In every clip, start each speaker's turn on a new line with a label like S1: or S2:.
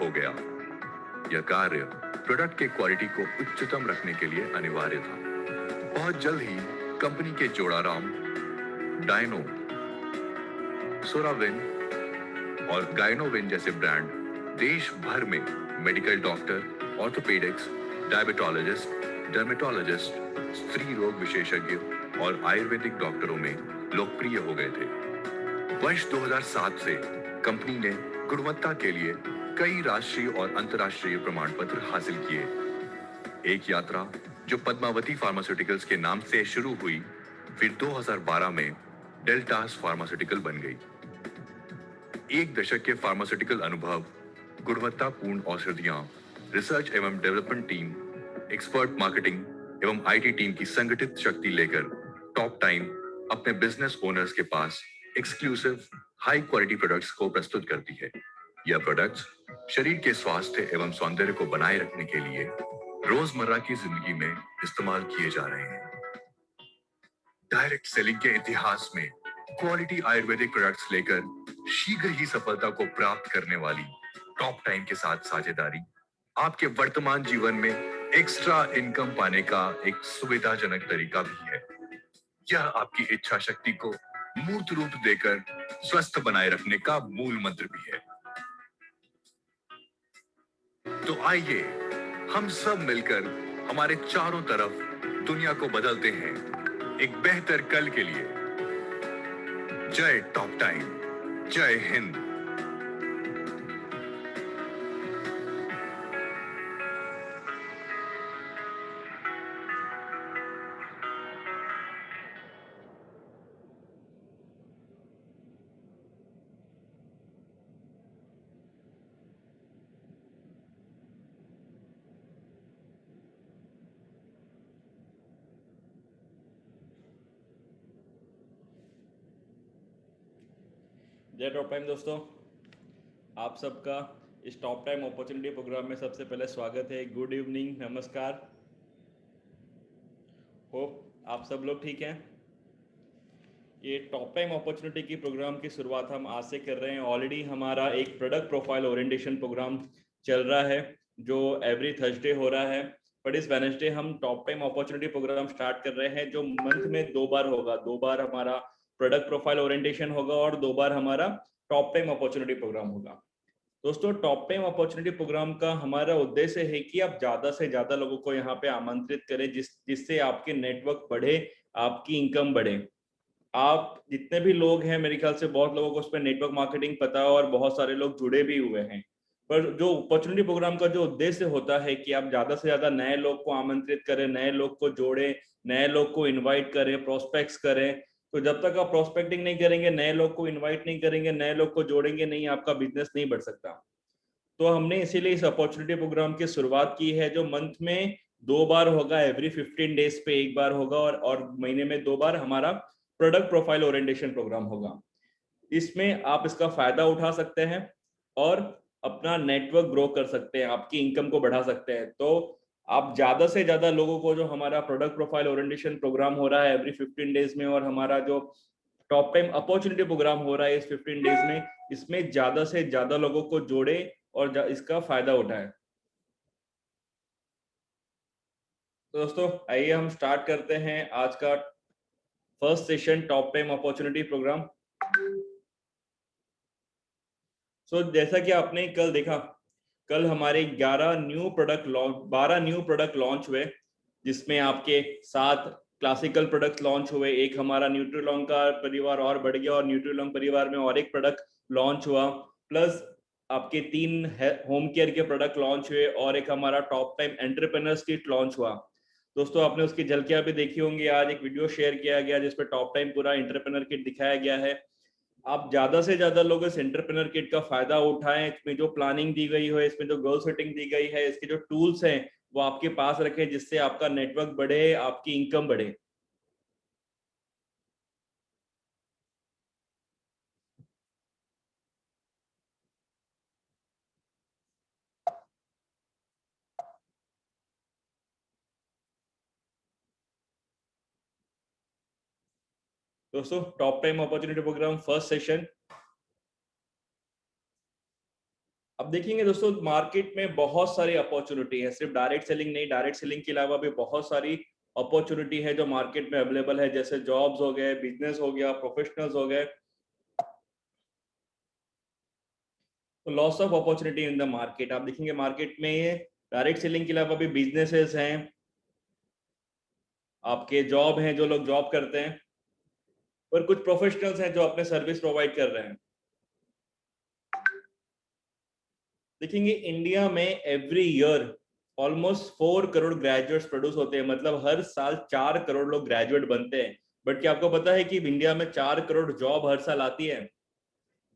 S1: हो गया। यह कार्य प्रोडक्ट के क्वालिटी को उच्चतम रखने के लिए अनिवार्य था। बहुत जल्द ही कंपनी के जोड़ाराम, डायनो, सोराविन और गाइनोविन जैसे ब्रांड देश भर में medical doctor, orthopaedics, diabetologist, dermatologist, स्त्री रोग विशेषज्ञ और आयुर्वेदिक डॉक्टरों में लोकप्रिय हो गए थे। वर्ष 2007 से कंपनी ने गुणवत्ता के लिए कई राष्ट्रीय और अंतर्राष्ट्रीय प्रमाण पत्र हासिल किए। एक यात्रा जो पद्मावती फार्मास्यूटिकल्स के नाम से शुरू हुई, फिर 2012 में डेल्टास फार्मास्यूटिकल बन गई। एक दशक के फार्मास्यूटिकल अनुभव, गुणवत्तापूर्ण औषधियां, रिसर्च एवं डेवलपमेंट टीम, एक्सपर्ट मार्केटिंग एवं आईटी टीम की संगठित शक्ति लेकर टॉप टाइम अपने बिजनेस ओनर्स के पास एक्सक्लूसिव हाई क्वालिटी प्रोडक्ट्स को प्रस्तुत करती है। यह प्रोडक्ट्स शरीर के स्वास्थ्य एवं सौंदर्य को बनाए रखने के लिए रोजमर्रा की जिंदगी में इस्तेमाल किए जा रहे हैं। डायरेक्ट सेलिंग के इतिहास में क्वालिटी आयुर्वेदिक प्रोडक्ट्स लेकर शीघ्र ही सफलता को प्राप्त करने वाली टॉप टाइम के साथ साझेदारी आपके वर्तमान जीवन में एक्स्ट्रा इनकम पाने का एक सुविधाजनक तरीका भी है। यह आपकी इच्छा शक्ति को मूर्त रूप देकर स्वस्थ बनाए रखने का मूल मंत्र भी है। तो आइए हम सब मिलकर हमारे चारों तरफ दुनिया को बदलते हैं एक बेहतर कल के लिए। जय टॉप टाइम, जय हिंद।
S2: जय टॉप टाइम दोस्तों, आप सबका इस टॉप टाइम अपॉर्चुनिटी प्रोग्राम में सबसे पहले स्वागत है। गुड इवनिंग, नमस्कार। होप आप सब लोग ठीक हैं। ये टॉप टाइम अपॉर्चुनिटी की प्रोग्राम की शुरुआत हम आज से कर रहे हैं। ऑलरेडी हमारा एक प्रोडक्ट प्रोफाइल ओरिएंटेशन प्रोग्राम चल रहा है जो एवरी थर्सडे हो रहा है, बट इस वेडनेसडे हम top time opportunity program start कर रहे हैं जो मंथ में 2 बार होगा। 2 बार हमारा प्रोडक्ट प्रोफाइल ओरिएंटेशन होगा और 2 बार हमारा टॉप टाइम अपॉर्चुनिटी प्रोग्राम होगा। दोस्तों, टॉप टाइम अपॉर्चुनिटी प्रोग्राम का हमारा उद्देश्य है कि आप ज्यादा से ज्यादा लोगों को यहाँ पे आमंत्रित करें जिससे आपके नेटवर्क बढ़े, आपकी इनकम बढ़े। आप जितने भी लोग हैं, मेरे ख्याल से बहुत लोगों को उस पर नेटवर्क मार्केटिंग पता है और बहुत सारे लोग जुड़े भी हुए हैं। पर जो अपॉर्चुनिटी प्रोग्राम का जो उद्देश्य होता है कि आप ज्यादा से ज्यादा नए लोग को आमंत्रित करें, नए लोग को जोड़ें, नए लोग को इनवाइट करें, प्रोस्पेक्ट्स करें। तो जब तक आप प्रोस्पेक्टिंग नहीं करेंगे, नए लोग को इनवाइट नहीं करेंगे, नए लोग को जोड़ेंगे नहीं, आपका बिजनेस नहीं बढ़ सकता। तो हमने इसीलिए इस अपॉर्चुनिटी प्रोग्राम की शुरुआत की है जो मंथ में 2 बार होगा। एवरी 15 डेज पे एक बार होगा और महीने में 2 बार हमारा प्रोडक्ट प्रोफाइल ओरिएंटेशन प्रोग्राम होगा। इसमें आप इसका फायदा उठा सकते हैं और अपना नेटवर्क ग्रो कर सकते हैं, आपकी इनकम को बढ़ा सकते हैं। तो आप ज्यादा से ज्यादा लोगों को, जो हमारा प्रोडक्ट प्रोफाइल ओरिएंटेशन प्रोग्राम हो रहा है एवरी 15 डेज में और हमारा जो टॉप टाइम अपॉर्चुनिटी प्रोग्राम हो रहा है इस 15 डेज में, इसमें ज्यादा से ज्यादा लोगों को जोड़े और इसका फायदा उठाए। तो दोस्तों, आइए हम स्टार्ट करते हैं आज का first session top time opportunity program. जैसा कि आपने कल देखा, कल हमारे 12 न्यू प्रोडक्ट लॉन्च हुए, जिसमें आपके 7 क्लासिकल प्रोडक्ट लॉन्च हुए। एक हमारा न्यूट्रीलॉन्ग का परिवार और बढ़ गया और न्यूट्रीलॉन्ग परिवार में और एक प्रोडक्ट लॉन्च हुआ, प्लस आपके 3 होम केयर के प्रोडक्ट लॉन्च हुए और एक हमारा top time entrepreneurs kit launch हुआ। दोस्तों, आपने उसकी झलकियां भी देखी होंगी। आज एक वीडियो शेयर किया गया जिसपे टॉप टाइम पूरा एंटरप्रेन्योर किट दिखाया गया है। आप ज्यादा से ज्यादा लोग इस एंटरप्रेन्योर किट का फायदा उठाएं। इसमें जो प्लानिंग दी गई है, इसमें जो गोल सेटिंग दी गई है, इसके जो टूल्स हैं वो आपके पास रखें जिससे आपका नेटवर्क बढ़े, आपकी इनकम बढ़े। दोस्तों, top time opportunity program first session. अब अब देखेंगे दोस्तों मार्केट में बहुत सारी अपॉर्चुनिटी है, सिर्फ डायरेक्ट सेलिंग नहीं, डायरेक्ट सेलिंग के अलावा भी बहुत सारी अपॉर्चुनिटी है जो मार्केट में अवेलेबल है, जैसे जॉब्स हो गए, बिजनेस हो गया, प्रोफेशनल्स हो गए। तो loss of opportunity in the market, आप देखेंगे मार्केट में डायरेक्ट सेलिंग के अलावा भी बिजनेसेस हैं, आपके जॉब हैं जो लोग जॉब करते हैं, और कुछ प्रोफेशनल्स हैं जो अपने सर्विस प्रोवाइड कर रहे हैं। देखेंगे इंडिया में every year almost 4 crore graduates produce होते हैं, मतलब हर साल 4 करोड़ लोग ग्रेजुएट बनते हैं। बट क्या आपको पता है कि इंडिया में 4 करोड़ जॉब हर साल आती है?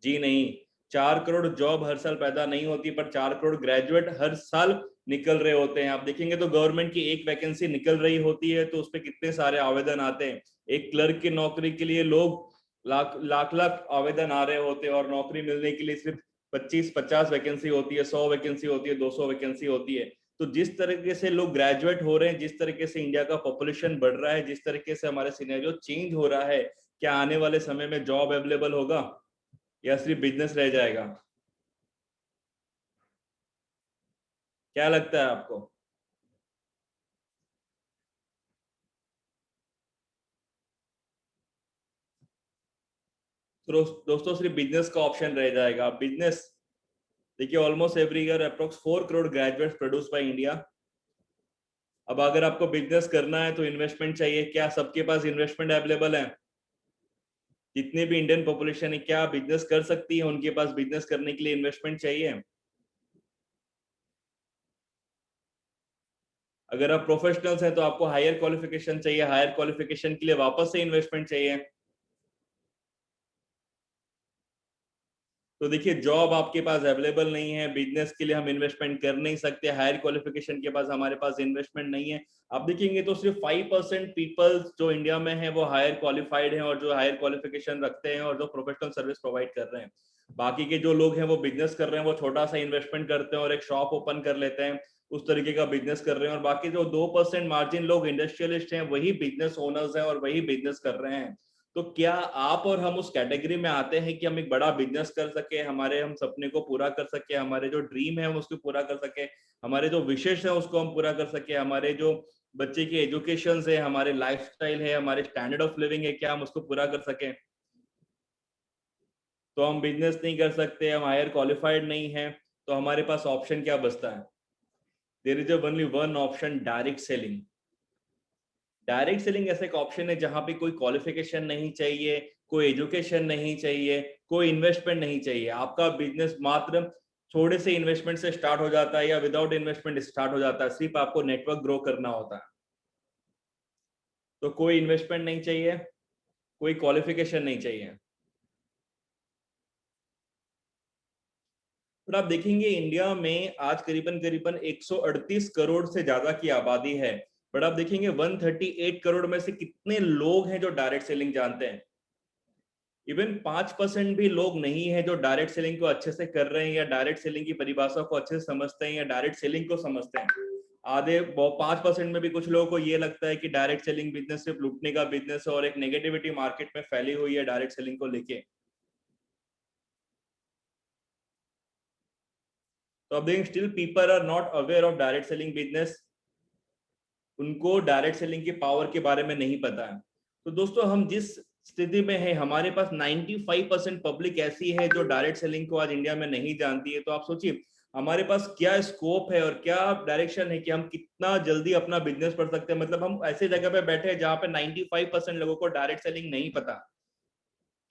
S2: जी नहीं, 4 करोड़ जॉब हर साल पैदा नहीं होती, पर 4 करोड़ ग्रेजुएट हर साल निकल रहे होते हैं। आप देखेंगे तो गवर्नमेंट की एक वैकेंसी निकल रही होती है तो उस पर कितने सारे आवेदन आते हैं। एक क्लर्क की नौकरी के लिए लोग लाख लाख लाख आवेदन आ रहे होते हैं, और नौकरी मिलने के लिए सिर्फ 25-50 वैकेंसी होती है, 100 वैकेंसी होती है, 200 वैकेंसी होती है। तो जिस तरीके से लोग ग्रेजुएट हो रहे हैं, जिस तरीके से इंडिया का पॉपुलेशन बढ़ रहा है, जिस तरीके से हमारे सिनेरियो चेंज हो रहा है, क्या आने वाले समय में जॉब अवेलेबल होगा या सिर्फ बिजनेस रह जाएगा? क्या लगता है आपको? तो दोस्तों सिर्फ बिजनेस का ऑप्शन रह जाएगा। बिजनेस देखिए almost every year approx 4 crore graduates produce by India. अब अगर आपको बिजनेस करना है तो इन्वेस्टमेंट चाहिए। क्या सबके पास इन्वेस्टमेंट अवेलेबल है? जितनी भी इंडियन पॉपुलेशन है, क्या बिजनेस कर सकती है? उनके पास बिजनेस करने के लिए इन्वेस्टमेंट चाहिए। अगर आप प्रोफेशनल्स हैं तो आपको हायर क्वालिफिकेशन चाहिए, हायर क्वालिफिकेशन के लिए वापस से इन्वेस्टमेंट चाहिए। तो देखिए जॉब आपके पास अवेलेबल नहीं है, बिजनेस के लिए हम इन्वेस्टमेंट कर नहीं सकते, हायर क्वालिफिकेशन के पास हमारे पास इन्वेस्टमेंट नहीं है। आप देखेंगे तो सिर्फ 5% पीपल जो इंडिया में है वो हायर क्वालिफाइड हैं और जो हायर क्वालिफिकेशन रखते हैं और जो प्रोफेशनल सर्विस प्रोवाइड कर रहे हैं। बाकी के जो लोग हैं वो बिजनेस कर रहे हैं, वो छोटा सा इन्वेस्टमेंट करते हैं और एक शॉप ओपन कर लेते हैं, उस तरीके का बिजनेस कर रहे हैं। और बाकी जो 2% मार्जिन लोग इंडस्ट्रियलिस्ट हैं वही बिजनेस ओनर्स हैं और वही बिजनेस कर रहे हैं। तो क्या आप और हम उस कैटेगरी में आते हैं कि हम एक बड़ा बिजनेस कर सके, हमारे हम सपने को पूरा कर सके, हमारे जो ड्रीम है हम उसको पूरा कर सके, हमारे जो विशेष है उसको हम पूरा कर सके, हमारे जो बच्चे की एजुकेशन है, हमारे लाइफस्टाइल है, हमारे स्टैंडर्ड ऑफ लिविंग है, क्या हम उसको पूरा कर सके? तो हम बिजनेस नहीं कर सकते, हम हायर क्वालिफाइड नहीं है, तो हमारे पास ऑप्शन क्या बचता है? There is only one option, direct selling. Direct selling ऐसा एक ऑप्शन है जहां पे कोई क्वालिफिकेशन नहीं चाहिए, कोई एजुकेशन नहीं चाहिए, कोई इन्वेस्टमेंट नहीं चाहिए। आपका बिजनेस मात्र थोड़े से इन्वेस्टमेंट से स्टार्ट हो जाता है या विदाउट इन्वेस्टमेंट स्टार्ट हो जाता है, सिर्फ आपको नेटवर्क ग्रो करना होता है। तो कोई इन्वेस्टमेंट नहीं चाहिए, कोई क्वालिफिकेशन नहीं चाहिए। और आप देखेंगे इंडिया में आज करीबन करीबन 138 करोड़ से ज्यादा की आबादी है, बट आप देखेंगे 138 करोड़ में से कितने लोग हैं जो डायरेक्ट सेलिंग जानते हैं? इवन 5% भी लोग नहीं है जो डायरेक्ट सेलिंग को अच्छे से कर रहे हैं या डायरेक्ट सेलिंग की परिभाषा को अच्छे से समझते हैं या डायरेक्ट सेलिंग को समझते हैं। आधे 5% में भी कुछ लोगों को ये लगता है कि डायरेक्ट सेलिंग बिजनेस सिर्फ लूटने का बिजनेस है और एक नेगेटिविटी मार्केट में फैली हुई है डायरेक्ट सेलिंग को लेके। तो अब देखें still people are not aware of direct selling business, उनको डायरेक्ट सेलिंग के पावर के बारे में नहीं पता है। तो दोस्तों हम जिस स्थिति में है, हमारे पास 95% पब्लिक ऐसी है जो डायरेक्ट सेलिंग को आज इंडिया में नहीं जानती है। तो आप सोचिए हमारे पास क्या स्कोप है और क्या डायरेक्शन है कि हम कितना जल्दी अपना बिजनेस कर सकते हैं। मतलब हम ऐसे जगह पे बैठे हैं जहां पे 95% लोगों को डायरेक्ट सेलिंग नहीं पता।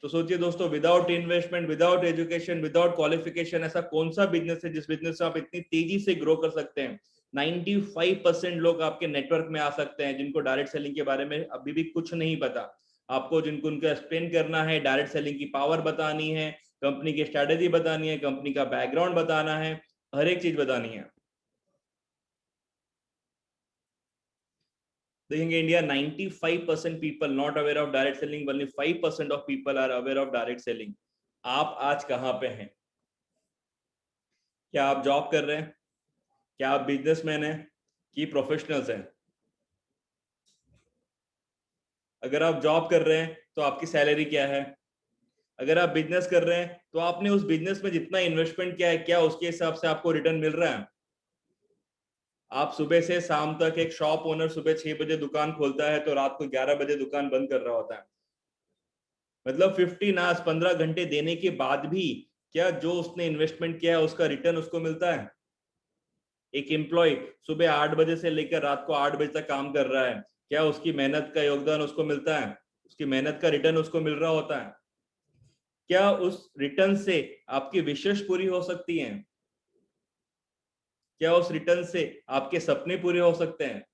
S2: तो सोचिए दोस्तों, without investment, without education, without qualification ऐसा कौन सा बिजनेस है जिस बिजनेस से आप इतनी तेजी से ग्रो कर सकते हैं? 95% लोग आपके नेटवर्क में आ सकते हैं जिनको डायरेक्ट सेलिंग के बारे में अभी भी कुछ नहीं पता। आपको जिनको उनको एक्सप्लेन करना है, डायरेक्ट सेलिंग की पावर बतानी है, कंपनी की स्ट्रेटेजी बतानी है, कंपनी का बैकग्राउंड बताना है, हर एक चीज बतानी है। देखेंगे India 95% people not aware of direct selling, only 5% of people are aware of direct selling. आप आज कहां पे हैं? क्या आप जॉब कर रहे हैं? क्या आप बिजनेसमैन हैं कि प्रोफेशनल्स हैं? अगर आप जॉब कर रहे हैं तो आपकी सैलरी क्या है? अगर आप बिजनेस कर रहे हैं तो आपने उस बिजनेस में जितना इन्वेस्टमेंट किया है, क्या उसके हिसाब से आपको रिटर्न मिल रहा है? आप सुबह से शाम तक, एक शॉप ओनर सुबह 6 बजे दुकान खोलता है तो रात को 11 बजे दुकान बंद कर रहा होता है। मतलब 15 आवर्स, 15 घंटे देने के बाद भी क्या जो उसने इन्वेस्टमेंट किया है उसका रिटर्न उसको मिलता है? एक एम्प्लॉय सुबह 8 बजे से लेकर रात को 8 बजे तक काम कर रहा है, क्या उसकी मेहनत का योगदान उसको मिलता है? उसकी मेहनत का रिटर्न उसको मिल रहा होता है? क्या उस रिटर्न से आपकी विशेष पूरी हो सकती हैं? क्या उस रिटर्न से आपके सपने पूरे हो सकते हैं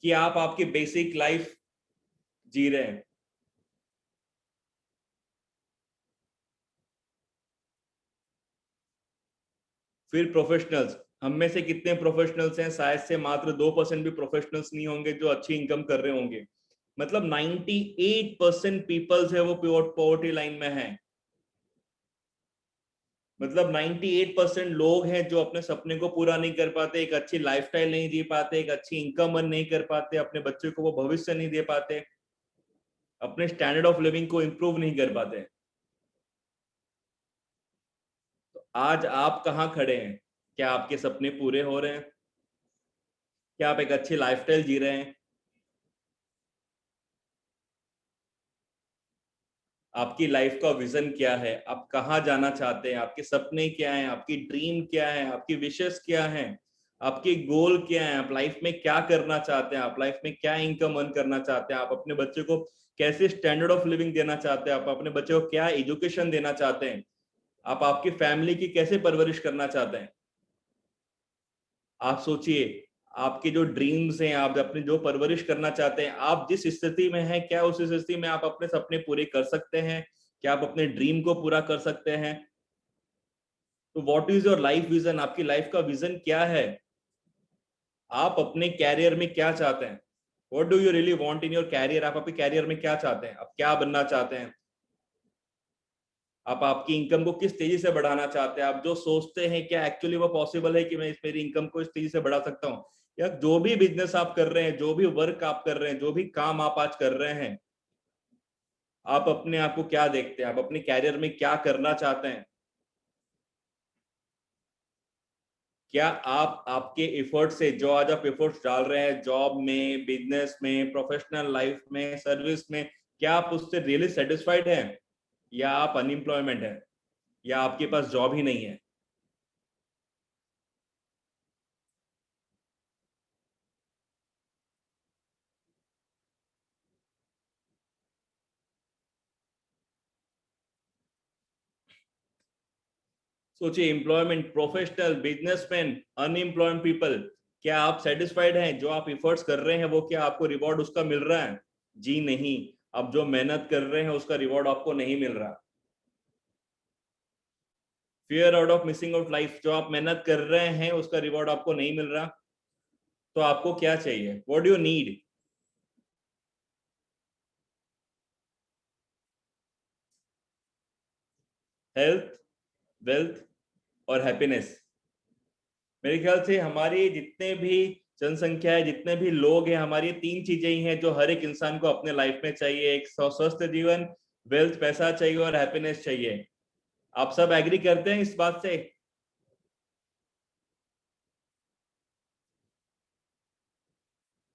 S2: कि आप आपकी बेसिक लाइफ जी रहे हैं? फिर प्रोफेशनल्स, हम में से कितने प्रोफेशनल्स हैं? शायद से मात्र 2% भी प्रोफेशनल्स नहीं होंगे जो अच्छी इनकम कर रहे होंगे। मतलब 98% पीपल्स है वो पॉवर्टी लाइन में है। मतलब 98% लोग हैं जो अपने सपने को पूरा नहीं कर पाते, एक अच्छी लाइफस्टाइल नहीं जी पाते, एक अच्छी इनकम अर्न नहीं कर पाते, अपने बच्चों को वो भविष्य नहीं दे पाते, अपने स्टैंडर्ड ऑफ लिविंग को इंप्रूव नहीं कर पाते। तो आज आप कहाँ खड़े हैं? क्या आपके सपने पूरे हो रहे हैं? क्या आप एक अच्छी लाइफस्टाइल जी रहे हैं? आपकी लाइफ का विजन क्या है? आप कहाँ जाना चाहते हैं? आपके सपने क्या हैं? आपकी ड्रीम क्या है? आपकी विशेष क्या है? आपके गोल क्या है? आप लाइफ में क्या करना चाहते हैं? आप लाइफ में क्या इनकम अर्न करना चाहते हैं? आप अपने बच्चे को कैसे स्टैंडर्ड ऑफ लिविंग देना चाहते हैं? आप अपने बच्चे को क्या एजुकेशन देना चाहते हैं? आप आपकी फैमिली की कैसे परवरिश करना चाहते हैं? आप सोचिए, आपके जो ड्रीम्स हैं, आप अपनी जो परवरिश करना चाहते हैं, आप जिस स्थिति में हैं, क्या उस स्थिति में आप अपने सपने पूरे कर सकते हैं? क्या आप अपने ड्रीम को पूरा कर सकते हैं? तो what is your life vision? आपकी लाइफ का विजन क्या है? आप अपने कैरियर में क्या चाहते हैं? What do you really want in your career? आप अपने कैरियर में क्या चाहते हैं? आप क्या बनना चाहते हैं? आप आपकी इनकम को किस तेजी से बढ़ाना चाहते हैं? आप जो सोचते हैं क्या एक्चुअली वो पॉसिबल है कि मैं इस मेरी इनकम को इस तेजी से बढ़ा सकता हूँ? या जो भी बिजनेस आप कर रहे हैं, जो भी वर्क आप कर रहे हैं, जो भी काम आप आज कर रहे हैं, आप अपने आप को क्या देखते हैं? आप अपने कैरियर में क्या करना चाहते हैं? क्या आप आपके एफर्ट से, जो आज आप एफर्ट्स डाल रहे हैं जॉब में, बिजनेस में, प्रोफेशनल लाइफ में, सर्विस में, क्या आप उससे रियली सेटिस्फाइड हैं? या आप अनएम्प्लॉयमेंट हैं? या आपके पास जॉब ही नहीं है? सोचिए, employment, professional, businessman, unemployed people, क्या आप सेटिस्फाइड हैं? जो आप एफर्ट्स कर रहे हैं वो क्या आपको रिवॉर्ड उसका मिल रहा है? जी नहीं। आप जो मेहनत कर रहे हैं उसका रिवॉर्ड आपको नहीं मिल रहा। Fear out of missing out life, जो आप मेहनत कर रहे हैं उसका रिवॉर्ड आपको नहीं मिल रहा। तो आपको क्या चाहिए? What do you need? Health, wealth और हैप्पीनेस। मेरे ख्याल से हमारी जितने भी जनसंख्या है, जितने भी लोग हैं, हमारी तीन चीजें ही हैं जो हर एक इंसान को अपने लाइफ में चाहिए। एक स्वस्थ जीवन, वेल्थ पैसा चाहिए, और हैप्पीनेस चाहिए। आप सब एग्री करते हैं इस बात से?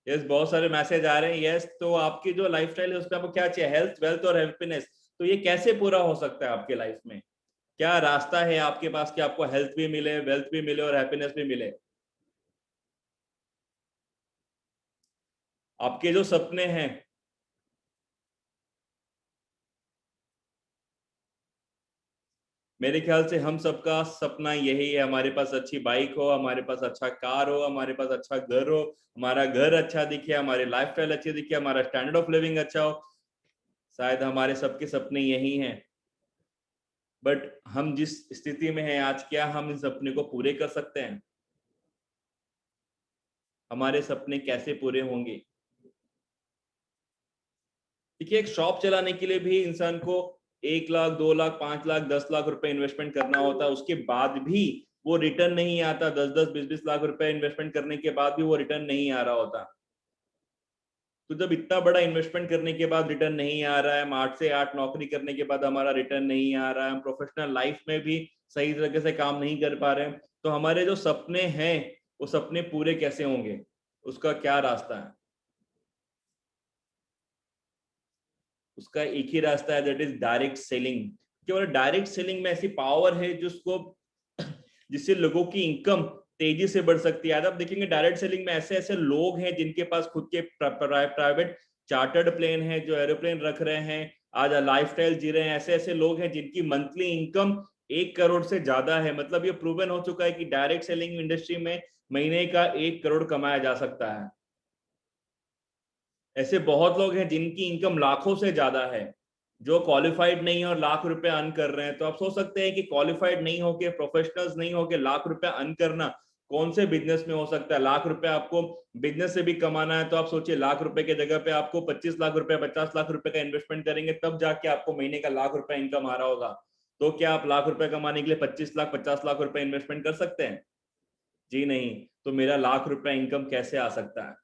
S2: यस, बहुत सारे मैसेज आ रहे हैं। यस, तो आपकी जो लाइफस्टाइल है उसमें आपको क्या चाहिए? हेल्थ, वेल्थ और हैप्पीनेस। तो ये कैसे पूरा हो सकता है आपके लाइफ में? क्या रास्ता है आपके पास कि आपको हेल्थ भी मिले, वेल्थ भी मिले और हैप्पीनेस भी मिले? आपके जो सपने हैं, मेरे ख्याल से हम सबका सपना यही है, हमारे पास अच्छी बाइक हो, हमारे पास अच्छा कार हो, हमारे पास अच्छा घर हो, हमारा घर अच्छा दिखे, हमारी लाइफस्टाइल अच्छी दिखे, हमारा स्टैंडर्ड ऑफ लिविंग अच्छा हो। शायद हमारे सबके सपने यही हैं। बट हम जिस स्थिति में हैं आज, क्या हम इन सपने को पूरे कर सकते हैं? हमारे सपने कैसे पूरे होंगे? देखिए, एक शॉप चलाने के लिए भी इंसान को 1 लाख, 2 लाख, 5 लाख, 10 लाख रुपए इन्वेस्टमेंट करना होता है। उसके बाद भी वो रिटर्न नहीं आता। 10-10, 20-20 लाख रुपए इन्वेस्टमेंट करने के बाद भी वो रिटर्न नहीं आ रहा होता। तो जब इतना बड़ा इन्वेस्टमेंट करने के बाद रिटर्न नहीं आ रहा है, हम 8 से 8 नौकरी करने के बाद हमारा रिटर्न नहीं आ रहा है, हम प्रोफेशनल लाइफ में भी सही तरीके से काम नहीं कर पा रहे हैं, तो हमारे जो सपने हैं वो सपने पूरे कैसे होंगे, उसका क्या रास्ता है? उसका एक ही रास्ता है, दैट इज डायरेक्ट सेलिंग। केवल डायरेक्ट सेलिंग में ऐसी पावर है जिससे लोगों की इनकम तेजी से बढ़ सकती है। आज आप देखेंगे डायरेक्ट सेलिंग में ऐसे ऐसे लोग हैं जिनके पास खुद के प्राइवेट चार्टर्ड प्लेन है, जो एरोप्लेन रख रहे हैं, आज लाइफस्टाइल जी रहे हैं। ऐसे ऐसे लोग हैं जिनकी मंथली इनकम 1 करोड़ से ज्यादा है। मतलब ये प्रूवन हो चुका है कि डायरेक्ट सेलिंग इंडस्ट्री में महीने का 1 करोड़ कमाया जा सकता है। ऐसे बहुत लोग हैं जिनकी इनकम लाखों से ज्यादा है, जो क्वालिफाइड नहीं है और लाख रुपए अर्न कर रहे हैं। तो आप सोच सकते हैं कि क्वालिफाइड नहीं होके, प्रोफेशनल्स नहीं होके लाख रुपए अर्न करना कौन से बिजनेस में हो सकता है। लाख रुपए आपको बिजनेस से भी कमाना है तो आप सोचिए, लाख रुपए की जगह पे आपको 25 लाख रुपए 50 लाख रुपए का इन्वेस्टमेंट करेंगे तब जाके आपको महीने का लाख रुपए इनकम आ रहा होगा। तो क्या आप लाख रुपए कमाने के लिए 25 लाख 50 लाख रुपए इन्वेस्टमेंट कर सकते हैं? जी नहीं। तो मेरा लाख रुपए इनकम कैसे आ सकता है?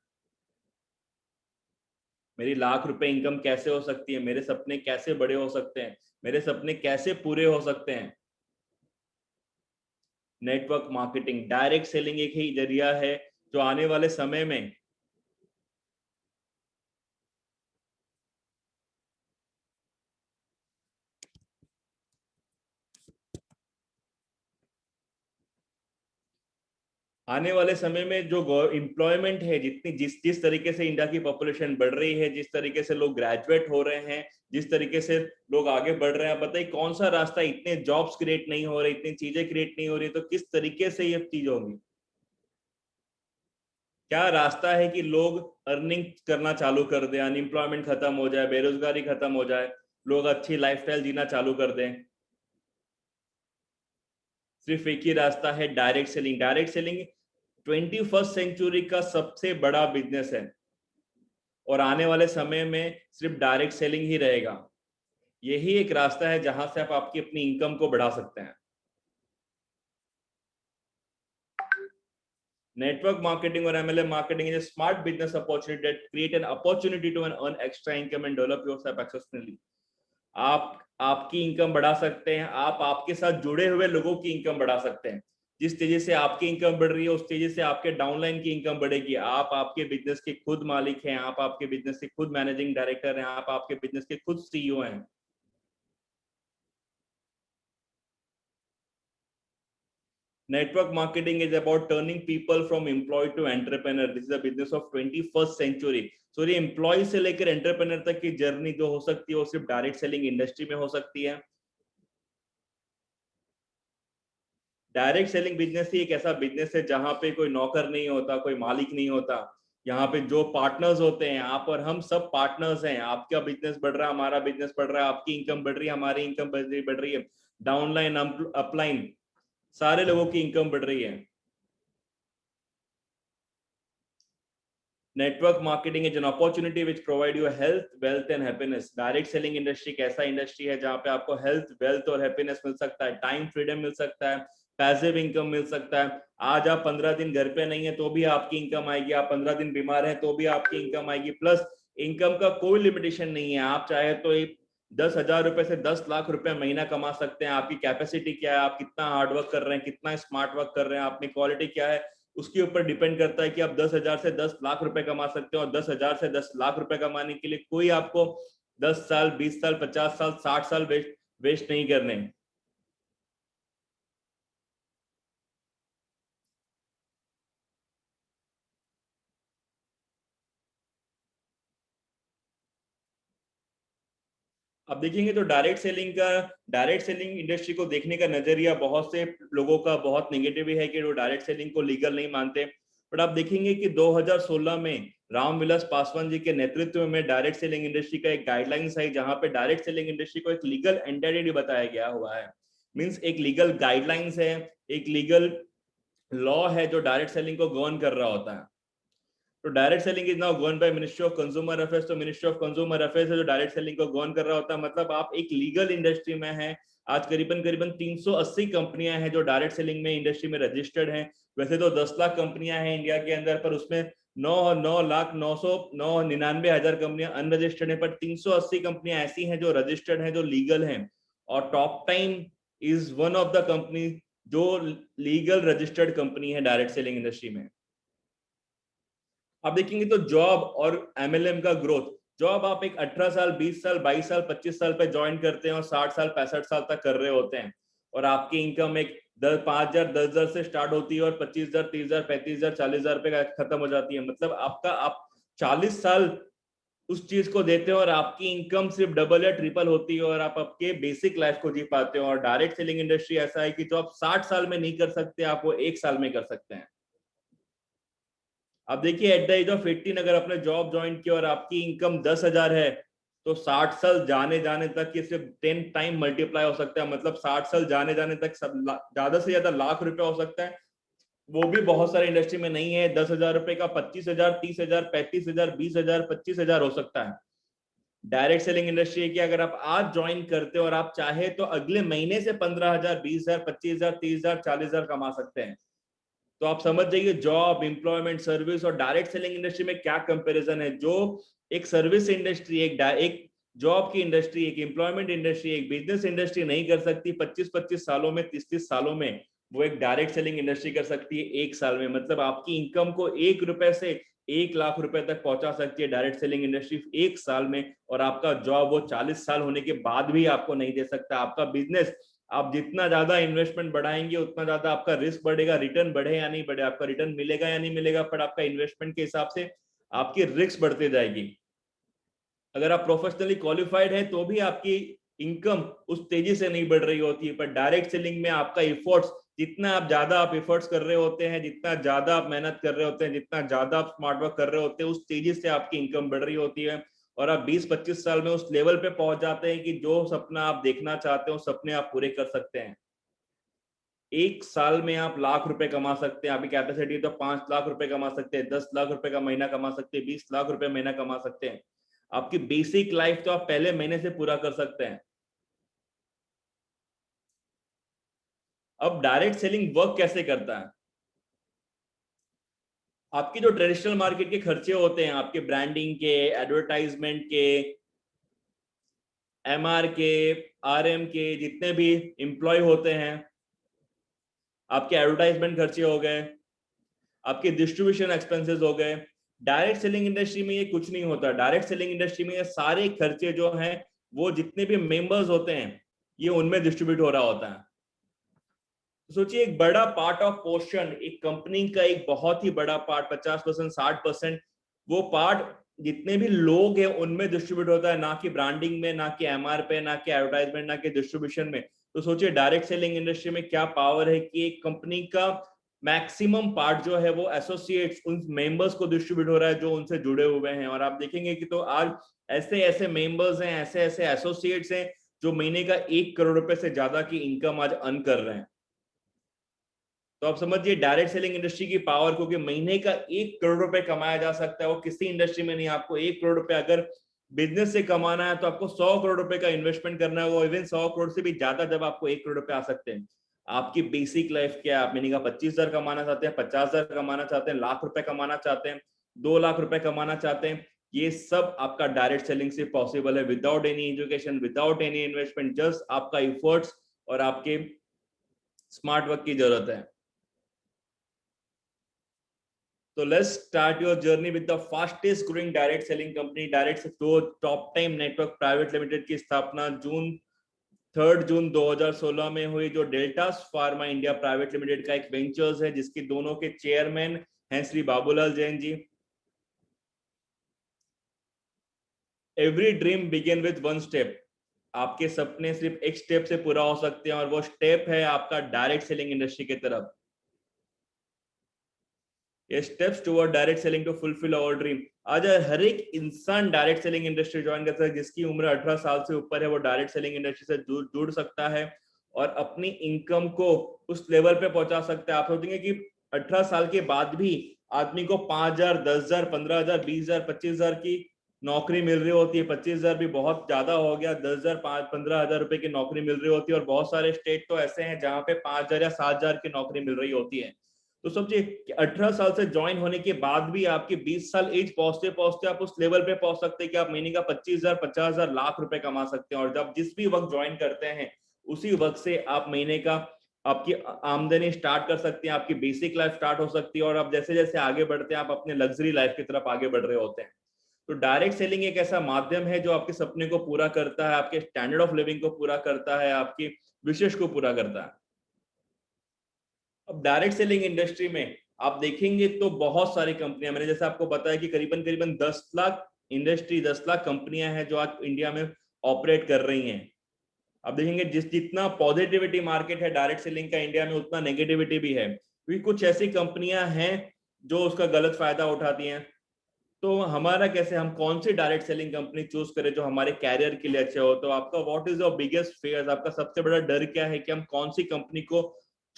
S2: मेरी लाख रुपए इनकम कैसे हो सकती है? मेरे सपने कैसे बड़े हो सकते हैं? मेरे सपने कैसे पूरे हो सकते हैं? नेटवर्क मार्केटिंग, डायरेक्ट सेलिंग एक ही जरिया है जो आने वाले समय में आने वाले समय में जो एम्प्लॉयमेंट है, जितनी जिस तरीके से इंडिया की पॉपुलेशन बढ़ रही है, जिस तरीके से लोग ग्रेजुएट हो रहे हैं, जिस तरीके से लोग आगे बढ़ रहे हैं, बताइए कौन सा रास्ता, इतने जॉब्स क्रिएट नहीं हो रहे, इतनी चीजें क्रिएट नहीं हो रही, तो किस तरीके से ये चीज होगी? क्या रास्ता है कि लोग अर्निंग करना चालू कर दें, अनएम्प्लॉयमेंट खत्म हो जाए, बेरोजगारी खत्म हो जाए, लोग अच्छी लाइफस्टाइल जीना चालू कर दें? सिर्फ एक ही रास्ता है, direct selling. Direct selling 21st century का सबसे बड़ा बिजनेस है और आने वाले समय में सिर्फ डायरेक्ट सेलिंग ही रहेगा। यही एक रास्ता है जहां से आप आपकी अपनी इनकम को बढ़ा सकते हैं। Network marketing or MLM marketing is a smart business opportunity that create an opportunity to earn extra income and develop yourself successfully. आप आपकी इनकम बढ़ा सकते हैं, आप आपके साथ जुड़े हुए लोगों की इनकम बढ़ा सकते हैं। जिस तेजी से आपकी इनकम बढ़ रही है उस तेजी से आपके डाउनलाइन की इनकम बढ़ेगी। आप आपके बिजनेस के खुद मालिक हैं, आप आपके बिजनेस के खुद मैनेजिंग डायरेक्टर हैं, आप आपके बिजनेस के खुद सीईओ हैं। Network marketing is about turning people from employee to entrepreneur. This is a business of 21st century. So ये employee से लेकर entrepreneur तक की जर्नी जो हो सकती है वो सिर्फ डायरेक्ट सेलिंग इंडस्ट्री में हो सकती है। डायरेक्ट सेलिंग बिजनेस ही एक ऐसा बिजनेस है जहां पे कोई नौकर नहीं होता, कोई मालिक नहीं होता। यहाँ पे जो पार्टनर्स होते हैं, आप और हम सब पार्टनर्स हैं। आपका बिजनेस बढ़ रहा है, हमारा बिजनेस बढ़ रहा है, आपकी इनकम बढ़ रही है, हमारी इनकम बढ़ रही है, डाउनलाइन अपलाइन सारे लोगों की इनकम बढ़ रही है। Network marketing is an opportunity which provide you health, wealth and happiness. Direct selling industry एक ऐसा इंडस्ट्री है जहां पे आपको हेल्थ, वेल्थ और हैप्पीनेस मिल सकता है, टाइम फ्रीडम मिल सकता है, पैसिव इनकम मिल सकता है। आज आप 15 दिन घर पे नहीं है तो भी आपकी इनकम आएगी, आप 15 दिन बीमार हैं तो भी आपकी इनकम आएगी। प्लस इनकम का कोई लिमिटेशन नहीं है, आप चाहे तो 10,000 रुपए से 10 लाख रुपए महीना कमा सकते हैं। आपकी कैपेसिटी क्या है, आप कितना हार्डवर्क कर रहे हैं, कितना स्मार्ट वर्क कर रहे हैं, आपकी क्वालिटी क्या है, उसके ऊपर डिपेंड करता है कि आप 10,000 से 10 लाख रुपए कमा सकते हो। और 10,000 से 10 लाख रुपए कमाने के लिए कोई आपको 10 साल 20 साल 50 साल 60 साल वेस्ट नहीं करने। अब देखेंगे तो डायरेक्ट सेलिंग इंडस्ट्री को देखने का नजरिया बहुत से लोगों का बहुत नेगेटिव है कि वो डायरेक्ट सेलिंग को लीगल नहीं मानते। बट आप देखेंगे कि 2016 में रामविलास पासवान जी के नेतृत्व में डायरेक्ट सेलिंग इंडस्ट्री का एक गाइडलाइंस है जहां पे डायरेक्ट सेलिंग इंडस्ट्री को एक लीगल एंटिटी बताया गया हुआ है। मींस एक लीगल गाइडलाइंस है, एक लीगल लॉ है जो डायरेक्ट सेलिंग को गवर्न कर रहा होता है। तो direct selling is now govern by ministry of consumer affairs. तो मिनिस्ट्री ऑफ कंज्यूमर अफेयर्स है जो डायरेक्ट सेलिंग को गवर्न कर रहा होता है। मतलब आप एक लीगल इंडस्ट्री में हैं। आज करीबन करीबन 380 कंपनियां हैं जो डायरेक्ट सेलिंग में इंडस्ट्री में रजिस्टर्ड हैं। वैसे तो 10 लाख कंपनियां हैं इंडिया के अंदर, पर उसमें 9,99,000 कंपनियां अनरजिस्टर्ड है, पर 380 कंपनियां ऐसी हैं जो रजिस्टर्ड हैं, जो लीगल हैं। और top time is one of the company जो लीगल रजिस्टर्ड कंपनी है डायरेक्ट सेलिंग इंडस्ट्री में। आप देखेंगे तो जॉब और एमएलएम का ग्रोथ, जॉब आप एक 18 साल 20 साल 22 साल 25 साल पे ज्वाइन करते हैं और 60 साल 65 साल तक कर रहे होते हैं, और आपकी इनकम एक 5,000 10,000 से स्टार्ट होती है और 25,000 30,000 35,000 40,000 पे खत्म हो जाती है। मतलब आप 40 साल उस चीज को देते हो और आपकी इनकम सिर्फ डबल या ट्रिपल होती है और आप आपके बेसिक लाइफ को जी पाते हो। और डायरेक्ट सेलिंग इंडस्ट्री ऐसा है कि जो आप 60 साल में नहीं कर सकते, आप वो 1 साल में कर सकते हैं। अब देखिए एट द एज ऑफ 18 अगर आपने जॉब ज्वाइन किया और आपकी इनकम 10,000 है, तो 60 साल जाने जाने तक ये सिर्फ 10 टाइम मल्टीप्लाई हो सकता है। मतलब 60 साल जाने जाने तक सब ज्यादा से ज्यादा लाख रुपए हो सकता है। वो भी बहुत सारे इंडस्ट्री में नहीं है। 10,000 रुपए का 25,000 30,000 35,000 20,000 25,000 हो सकता है। डायरेक्ट सेलिंग इंडस्ट्री है कि अगर आप आज ज्वाइन करते हो और आप चाहे तो अगले महीने से 15,000 20,000 25,000 30,000 40,000 कमा सकते हैं। तो आप समझ जाइए जॉब, एम्प्लॉयमेंट, सर्विस और डायरेक्ट सेलिंग इंडस्ट्री में क्या कंपैरिजन है। जो एक सर्विस इंडस्ट्री, एक जॉब की इंडस्ट्री, एक एम्प्लॉयमेंट इंडस्ट्री, एक बिजनेस इंडस्ट्री नहीं कर सकती 25-25 सालों में, 30-30 सालों में, वो एक डायरेक्ट सेलिंग इंडस्ट्री कर सकती है 1 साल में। मतलब आपकी इनकम को 1 रुपए से 1 लाख रुपए तक पहुंचा सकती है डायरेक्ट सेलिंग इंडस्ट्री 1 साल में। और आपका जॉब वो 40 साल होने के बाद भी आपको नहीं दे सकता। आपका बिजनेस, आप जितना ज्यादा इन्वेस्टमेंट बढ़ाएंगे उतना ज्यादा आपका रिस्क बढ़ेगा। रिटर्न बढ़े या नहीं बढ़े, आपका रिटर्न मिलेगा या नहीं मिलेगा, पर आपका इन्वेस्टमेंट के हिसाब से आपकी रिस्क बढ़ती जाएगी। अगर आप प्रोफेशनली क्वालिफाइड है तो भी आपकी इनकम उस तेजी से नहीं बढ़ रही होती है। पर डायरेक्ट सेलिंग में आपका एफर्ट्स, जितना आप ज्यादा आप एफर्ट्स कर रहे होते हैं, जितना ज्यादा आप मेहनत कर रहे होते हैं, जितना ज्यादा आप स्मार्ट वर्क कर रहे होते हैं, उस तेजी से आपकी इनकम बढ़ रही होती है। और आप 20-25 साल में उस लेवल पे पहुंच जाते हैं कि जो सपना आप देखना चाहते हो सपने आप पूरे कर सकते हैं। 1 साल में आप लाख रुपए कमा सकते हैं। आपकी कैपेसिटी तो 5 लाख रुपए कमा सकते हैं, 10 लाख रुपए का महीना कमा सकते हैं, 20 लाख रुपए महीना कमा सकते हैं। आपकी बेसिक लाइफ तो आप पहले महीने से पूरा कर सकते हैं। अब डायरेक्ट सेलिंग वर्क कैसे करता है। आपकी जो ट्रेडिशनल मार्केट के खर्चे होते हैं, आपके ब्रांडिंग के, एडवर्टाइजमेंट के, एमआर के, आरएम के, जितने भी एम्प्लॉय होते हैं, आपके एडवर्टाइजमेंट खर्चे हो गए, आपके डिस्ट्रीब्यूशन एक्सपेंसेस हो गए। डायरेक्ट सेलिंग इंडस्ट्री में ये कुछ नहीं होता। डायरेक्ट सेलिंग इंडस्ट्री में ये सारे खर्चे जो हैं, वो जितने भी मेंबर्स होते हैं, ये उनमें डिस्ट्रीब्यूट हो रहा होता है। सोचिए एक बड़ा पार्ट ऑफ पोर्शन, एक कंपनी का एक बहुत ही बड़ा पार्ट, 50% 60%, वो पार्ट जितने भी लोग हैं उनमें डिस्ट्रीब्यूट होता है, ना कि ब्रांडिंग में, ना कि एमआर पे, ना कि एडवर्टाइजमेंट, ना कि डिस्ट्रीब्यूशन में। तो सोचिए डायरेक्ट सेलिंग इंडस्ट्री में क्या पावर है कि एक कंपनी का मैक्सिमम पार्ट जो है वो एसोसिएट्स, उन मेंबर्स को डिस्ट्रीब्यूट हो रहा है जो उनसे जुड़े हुए हैं। और आप देखेंगे कि तो आज ऐसे ऐसे मेंबर्स हैं, ऐसे ऐसे एसोसिएट्स हैं जो महीने का 1 करोड़ रुपए से ज्यादा की इनकम आज अर्न कर रहे हैं। तो आप समझिए डायरेक्ट सेलिंग इंडस्ट्री की पावर, क्योंकि महीने का 1 करोड़ रुपए कमाया जा सकता है। वो किसी इंडस्ट्री में नहीं। आपको 1 करोड़ रुपए अगर बिजनेस से कमाना है तो आपको 100 करोड़ रुपए का इन्वेस्टमेंट करना होगा। इवन 100 करोड़ से भी ज्यादा जब आपको 1 करोड़ रुपए आ सकते हैं। आपकी बेसिक लाइफ क्या है, आप महीने का 25,000 कमाना चाहते हैं, 50,000 कमाना चाहते हैं, लाख रुपए कमाना चाहते हैं, 2 लाख रुपए कमाना चाहते हैं, ये सब आपका डायरेक्ट सेलिंग से पॉसिबल है, without any education, without any investment. Just आपका इफर्ट्स और आपके स्मार्ट वर्क की जरूरत है। So let's start your journey with the fastest growing direct selling company, direct जो top time network private limited की स्थापना 3 जून 2016 में हुई, जो Deltas pharma India private limited का एक वेंचर्स है, जिसकी दोनों के चेयरमैन हैं Shri Babulal Jain ji. Every dream begin with 1 step. आपके सपने सिर्फ एक स्टेप से पूरा हो सकते हैं और वो स्टेप है आपका डायरेक्ट सेलिंग इंडस्ट्री की तरफ। ये steps toward direct selling to fulfil our dream. आज हर एक इंसान डायरेक्ट सेलिंग इंडस्ट्री ज्वाइन करता है। जिसकी उम्र 18 साल से ऊपर है वो डायरेक्ट सेलिंग इंडस्ट्री से जुड़ सकता है और अपनी इनकम को उस लेवल पे पहुंचा सकता है। आप सोचेंगे कि 18 साल के बाद भी आदमी को 5,000, 10,000, 15,000, 20,000, 25,000 की नौकरी मिल रही होती है। 25,000 भी बहुत ज्यादा हो गया, 10,000, 15,000 रुपए की नौकरी मिल रही होती है। और बहुत सारे स्टेट तो ऐसे हैं जहां पे 5,000 या 7,000 की नौकरी मिल रही होती है। तो समझिए 18 साल से ज्वाइन होने के बाद भी आपकी 20 साल एज पहुंचते पहुंचते आप उस लेवल पे पहुंच सकते हैं कि आप महीने का 25,000, 50,000, लाख रुपए कमा सकते हैं। और जब जिस भी वक्त ज्वाइन करते हैं उसी वक्त से आप महीने का आपकी आमदनी स्टार्ट कर सकते हैं, आपकी बेसिक लाइफ स्टार्ट हो सकती है। और आप जैसे जैसे आगे बढ़ते हैं आप अपने लग्जरी लाइफ की तरफ आगे बढ़ रहे होते हैं। तो डायरेक्ट सेलिंग एक ऐसा माध्यम है जो आपके सपने को पूरा करता है, आपके स्टैंडर्ड ऑफ लिविंग को पूरा करता है, आपकी विशेष को पूरा करता है। अब डायरेक्ट सेलिंग इंडस्ट्री में आप देखेंगे तो बहुत सारी कंपनियां, मैंने जैसे आपको बताया कि करीबन करीबन 10 लाख इंडस्ट्री, 10 लाख कंपनियां हैं जो आज इंडिया में ऑपरेट कर रही हैं। अब देखेंगे जितना पॉजिटिविटी मार्केट है डायरेक्ट सेलिंग का इंडिया में, उतना नेगेटिविटी भी है, क्योंकि कुछ ऐसी कंपनियां हैं जो उसका गलत फायदा उठाती हैं। तो हमारा कैसे, हम कौन सी डायरेक्ट सेलिंग कंपनी चूज करें जो हमारे कैरियर के लिए अच्छे हो। तो आपका what is your biggest fears, आपका सबसे बड़ा डर क्या है कि हम कौन सी कंपनी को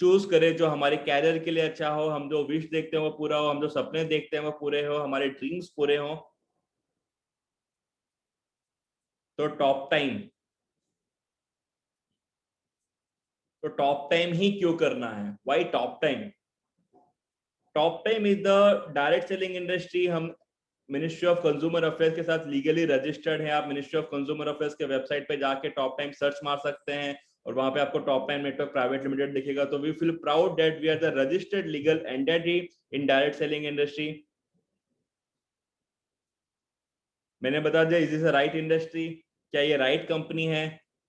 S2: चूज करें जो हमारे कैरियर के लिए अच्छा हो, हम जो विश देखते हैं वो पूरा हो, हम जो सपने देखते हैं वो पूरे हो, हमारे ड्रीम्स पूरे हो। तो टॉप टाइम ही क्यों करना है, why top time? Top time is the direct selling industry. हम मिनिस्ट्री ऑफ कंज्यूमर अफेयर्स के साथ लीगली रजिस्टर्ड है। आप मिनिस्ट्री ऑफ कंज्यूमर अफेयर्स के वेबसाइट पे जाके टॉप टाइम सर्च मार सकते हैं और वहां पे आपको top time network private limited दिखेगा। तो we feel proud that we are the registered legal entity in direct selling industry. मैंने बता दिया is this a right industry, क्या ये राइट कंपनी है,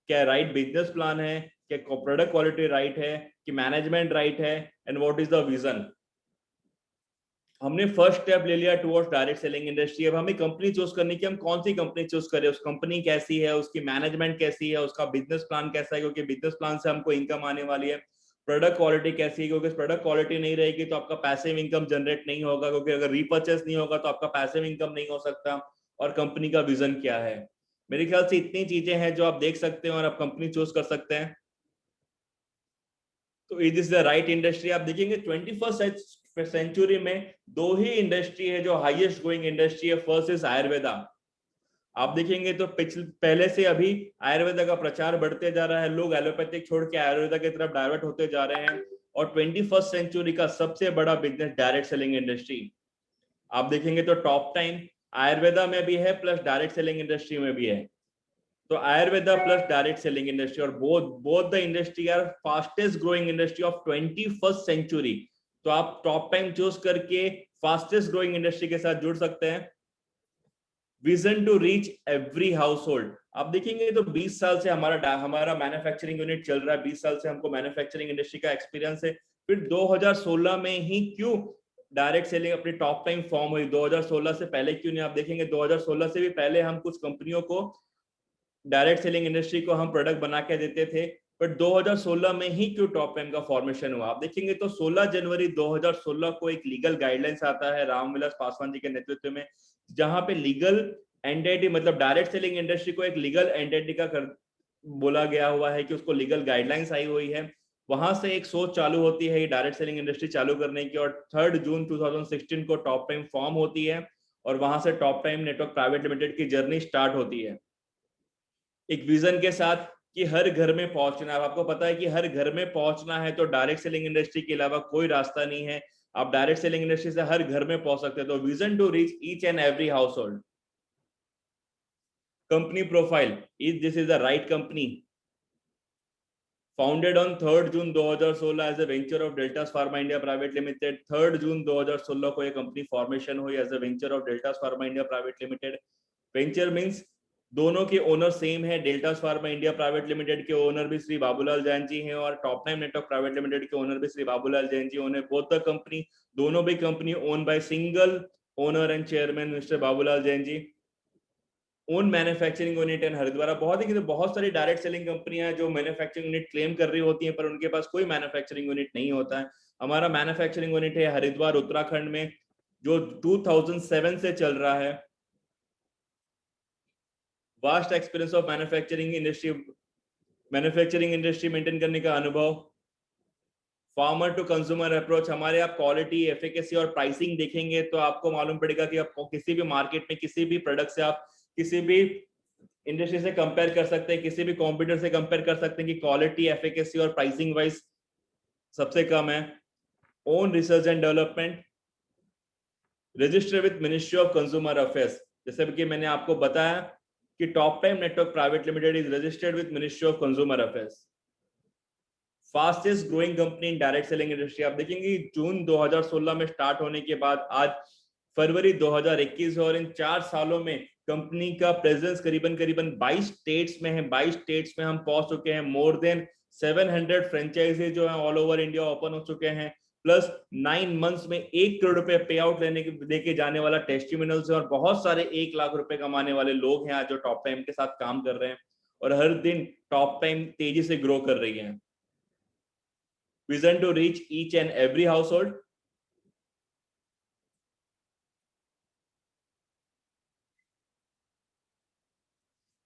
S2: क्या राइट बिजनेस प्लान है, क्या प्रोडक्ट क्वालिटी राइट है, कि मैनेजमेंट राइट है, and what is the vision. हमने फर्स्ट स्टेप ले लिया टुवर्ड्स डायरेक्ट सेलिंग इंडस्ट्री। अब हमें कंपनी चूज करनी कि हम कौन सी कंपनी चूज करें, उस कंपनी कैसी है, उसकी मैनेजमेंट कैसी है, उसका बिजनेस प्लान कैसा है, क्योंकि बिजनेस प्लान से हमको इनकम आने वाली है। प्रोडक्ट क्वालिटी कैसी है, क्योंकि प्रोडक्ट क्वालिटी नहीं रहेगी तो आपका पैसिव इनकम जनरेट नहीं होगा, क्योंकि अगर रीपर्चेस नहीं होगा तो आपका पैसिव इनकम नहीं हो सकता। और कंपनी का विजन क्या है। मेरे ख्याल से इतनी चीजें हैं जो आप देख सकते हैं और आप कंपनी चूज कर सकते हैं। तो is this the right industry. आप देखेंगे 21st सेंचुरी में दो ही इंडस्ट्री है जो हाईएस्ट ग्रोइंग इंडस्ट्री है। First is Ayurveda. आप देखेंगे तो पहले से अभी आयुर्वेदा का प्रचार बढ़ते जा रहा है, लोग एलोपैथिक छोड़ के आयुर्वेदा की तरफ डाइवर्ट होते जा रहे हैं। और 21st सेंचुरी का सबसे बड़ा बिजनेस डायरेक्ट सेलिंग इंडस्ट्री। आप देखेंगे तो टॉप टाइम आयुर्वेदा में भी है प्लस डायरेक्ट सेलिंग इंडस्ट्री में भी है। तो Ayurveda plus direct selling industry, और both the industry are fastest growing industry of 21st century. तो आप टॉप टाइम चूज करके फास्टेस्ट ग्रोइंग इंडस्ट्री के साथ जुड़ सकते हैं। Vision to reach every household. आप देखेंगे तो 20 साल से हमारा मैन्युफैक्चरिंग यूनिट चल रहा है, 20 साल से हमको मैन्युफैक्चरिंग इंडस्ट्री का एक्सपीरियंस है। फिर 2016 में ही क्यों डायरेक्ट सेलिंग अपनी टॉप टाइम फॉर्म हुई, 2016 से पहले क्यों नहीं? आप देखेंगे 2016 से भी पहले हम कुछ कंपनियों को, डायरेक्ट सेलिंग इंडस्ट्री को हम प्रोडक्ट बना के देते थे, बट 2016 में ही क्यों टॉप टाइम का फॉर्मेशन हुआ। आप देखेंगे तो 16 जनवरी 2016 को एक लीगल गाइडलाइंस आता है रामविलास पासवान जी के नेतृत्व में, जहां पे लीगल एंटिटी, मतलब डायरेक्ट सेलिंग इंडस्ट्री को एक लीगल एंटिटी का बोला गया हुआ है कि उसको लीगल गाइडलाइंस आई हुई है। वहां से एक सोच चालू होती है डायरेक्ट सेलिंग इंडस्ट्री चालू करने की, और 3 जून 2016 को टॉप टाइम फॉर्म होती है। और वहां से top time network private limited की जर्नी स्टार्ट होती है, एक विजन के साथ कि हर घर में पहुंचना है। आपको पता है कि हर घर में पहुंचना है तो डायरेक्ट सेलिंग इंडस्ट्री के अलावा कोई रास्ता नहीं है। आप डायरेक्ट सेलिंग इंडस्ट्री से हर घर में पहुंच सकते हैं। तो vision to reach each and every household. Company profile, is this is the right company. Founded on 3 June 2016 as a venture of Deltas pharma India private limited. 3 जून 2016 को यह company formation हुई as a venture of Deltas pharma India private limited. Venture means दोनों के owner same है। Deltas pharma India private limited के owner भी श्री बाबूलाल जैन जी हैं और top time network private limited के ओनर भी Shri Babulal Jain ji owner both the company. दोनों भी company own by single owner and chairman mister Babulal Jain ji. Own manufacturing unit in Haridwar. बहुत ही बहुत सारी डायरेक्ट सेलिंग कंपनियां हैं जो मैन्युफैक्चरिंग यूनिट क्लेम कर रही होती हैं पर उनके पास कोई मैन्युफैक्चरिंग यूनिट नहीं होता है। हमारा मैन्युफैक्चरिंग यूनिट है हरिद्वार उत्तराखंड में, जो 2007 से चल रहा है। Vast experience of manufacturing industry maintain करने का अनुभव। फार्मर टू कंज्यूमर अप्रोच, हमारे आप क्वालिटी, एफिकेसी और प्राइसिंग देखेंगे तो आपको मालूम पड़ेगा कि आपको किसी भी मार्केट में किसी भी प्रोडक्ट से आप किसी भी इंडस्ट्री से कंपेयर कर सकते हैं, किसी भी कॉम्पिटिटर से कंपेयर कर सकते हैं कि क्वालिटी, एफिकेसी और प्राइसिंग वाइज सबसे कम है। Own research and development, register with ministry of consumer affairs, जैसे कि मैंने आपको बताया कि top time network private limited is registered with ministry of consumer affairs. Fastest growing company in direct selling industry, आप देखेंगे जून 2016 में स्टार्ट होने के बाद आज फरवरी 2021 और इन 4 सालों में कंपनी का प्रेजेंस करीबन करीबन 22 स्टेट्स में है। 22 स्टेट्स में हम पहुंच चुके हैं। मोर देन 700 फ्रेंचाइजी जो है ऑल ओवर इंडिया ओपन हो चुके हैं। प्लस 9 मंथ्स में 1 करोड़ रुपए पे आउट लेके जाने वाला टेस्टिमोनियल्स है और बहुत सारे 1 लाख रुपए कमाने वाले लोग हैं आज जो टॉप टाइम के साथ काम कर रहे हैं और हर दिन टॉप टाइम तेजी से ग्रो कर रही है। Vision to reach each and every household,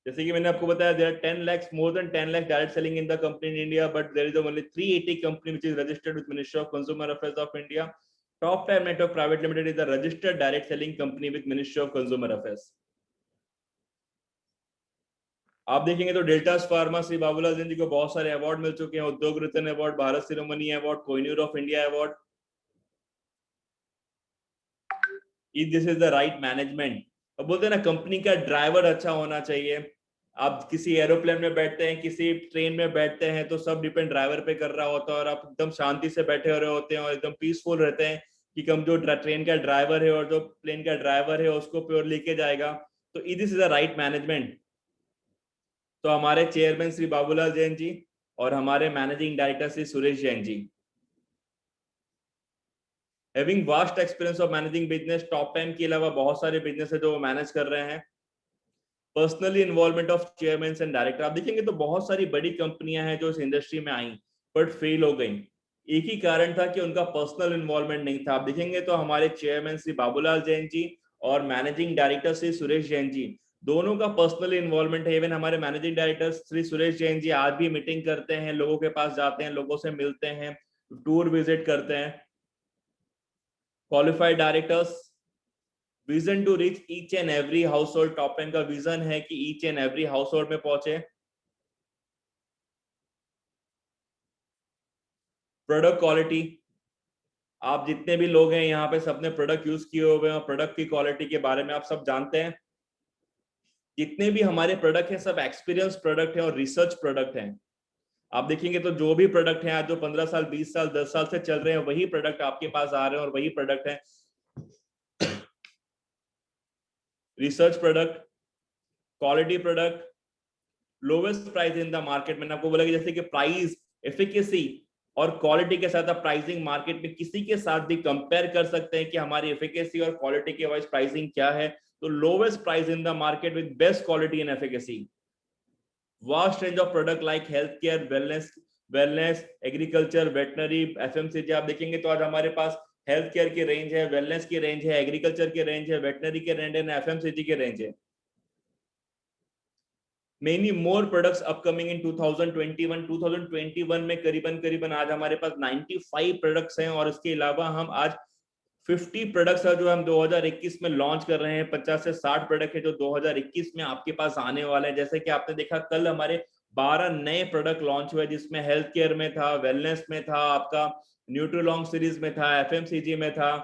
S2: जैसे कि मैंने आपको बताया there are 10 lakhs, more than 10 lakh direct selling in the company in India, but there is only 380 company which is registered with Ministry of Consumer Affairs of India. Top Time Network Private Limited is a registered direct selling company with Ministry of Consumer Affairs. आप देखेंगे तो Deltas pharma Shri Babulal Jain ji को बहुत सारे award मिल चुके हैं। Udyog Ratna award, Bharat Shiromani award, Kohinoor of India award. This is the right management. अब बोलते हैं ना कंपनी का ड्राइवर अच्छा होना चाहिए। आप किसी एरोप्लेन में बैठते हैं, किसी ट्रेन में बैठते हैं तो सब डिपेंड ड्राइवर पे कर रहा होता है और आप एकदम शांति से बैठे हो रहे होते हैं और एकदम पीसफुल रहते हैं कि कम जो ट्रेन का ड्राइवर है और जो प्लेन का ड्राइवर है उसको प्योर लेके जाएगा। तो this is the right management. तो हमारे चेयरमैन श्री बाबूलाल जैन जी और हमारे managing director Shri Suresh Jain ji, having vast experience of managing business, top time के अलावा बहुत सारे बिजनेस है जो वो मैनेज कर रहे हैं। Personally involvement of chairman and director, आप देखेंगे तो बहुत सारी बड़ी कंपनियां हैं जो इस इंडस्ट्री में आई बट फेल हो गई। एक ही कारण था कि उनका पर्सनल इन्वॉल्वमेंट नहीं था। आप देखेंगे तो हमारे चेयरमैन श्री बाबूलाल जैन जी और मैनेजिंग डायरेक्टर श्री सुरेश जैन जी दोनों का पर्सनल इन्वॉल्वमेंट है। इवन हमारे मैनेजिंग डायरेक्टर श्री सुरेश जैन जी आज भी मीटिंग करते हैं, लोगों के पास जाते हैं, लोगों से मिलते हैं, टूर विजिट करते हैं। Qualified directors, vision to reach each and every household, top 10 का विजन है कि each and every household में पहुंचे। प्रोडक्ट क्वालिटी, आप जितने भी लोग हैं यहाँ पे सबने प्रोडक्ट यूज किए हुए हैं और प्रोडक्ट की क्वालिटी के बारे में आप सब जानते हैं। जितने भी हमारे प्रोडक्ट हैं सब एक्सपीरियंस प्रोडक्ट है और रिसर्च प्रोडक्ट हैं। आप देखेंगे तो जो भी प्रोडक्ट हैं आज जो 15 साल 20 साल 10 साल से चल रहे हैं वही प्रोडक्ट आपके पास आ रहे हैं और वही प्रोडक्ट है। Research product, quality product, lowest price in the market. मैंने आपको बोला कि जैसे कि प्राइस, एफिकेसी और क्वालिटी के साथ आप प्राइसिंग मार्केट में किसी के साथ भी कंपेयर कर सकते हैं कि हमारी एफिकेसी और क्वालिटी के वाइज प्राइसिंग क्या है। तो lowest price in the market with best quality and efficacy. Vast range of product like health care, wellness, agriculture, veterinary, FMCG. आप देखेंगे तो आज हमारे पास हेल्थ केयर की रेंज है, वेलनेस की रेंज है, एग्रीकल्चर की रेंज है, वेटनरी के रेंज है, एफएमसीजी की रेंज है। Many more products upcoming in 2021। 2021 में करीबन आज हमारे पास 95 प्रोडक्ट्स हैं और इसके अलावा हम आज 50 प्रोडक्ट्स है जो हम 2021 में लॉन्च कर रहे हैं। 50 से 60 प्रोडक्ट है जो 2021 में आपके पास आने वाले हैं। जैसे कि आपने देखा कल हमारे 12 नए प्रोडक्ट लॉन्च हुए जिसमें हेल्थ केयर में था, वेलनेस में था, आपका न्यूट्रीलॉन्ग सीरीज में था, एफएमसीजी में था,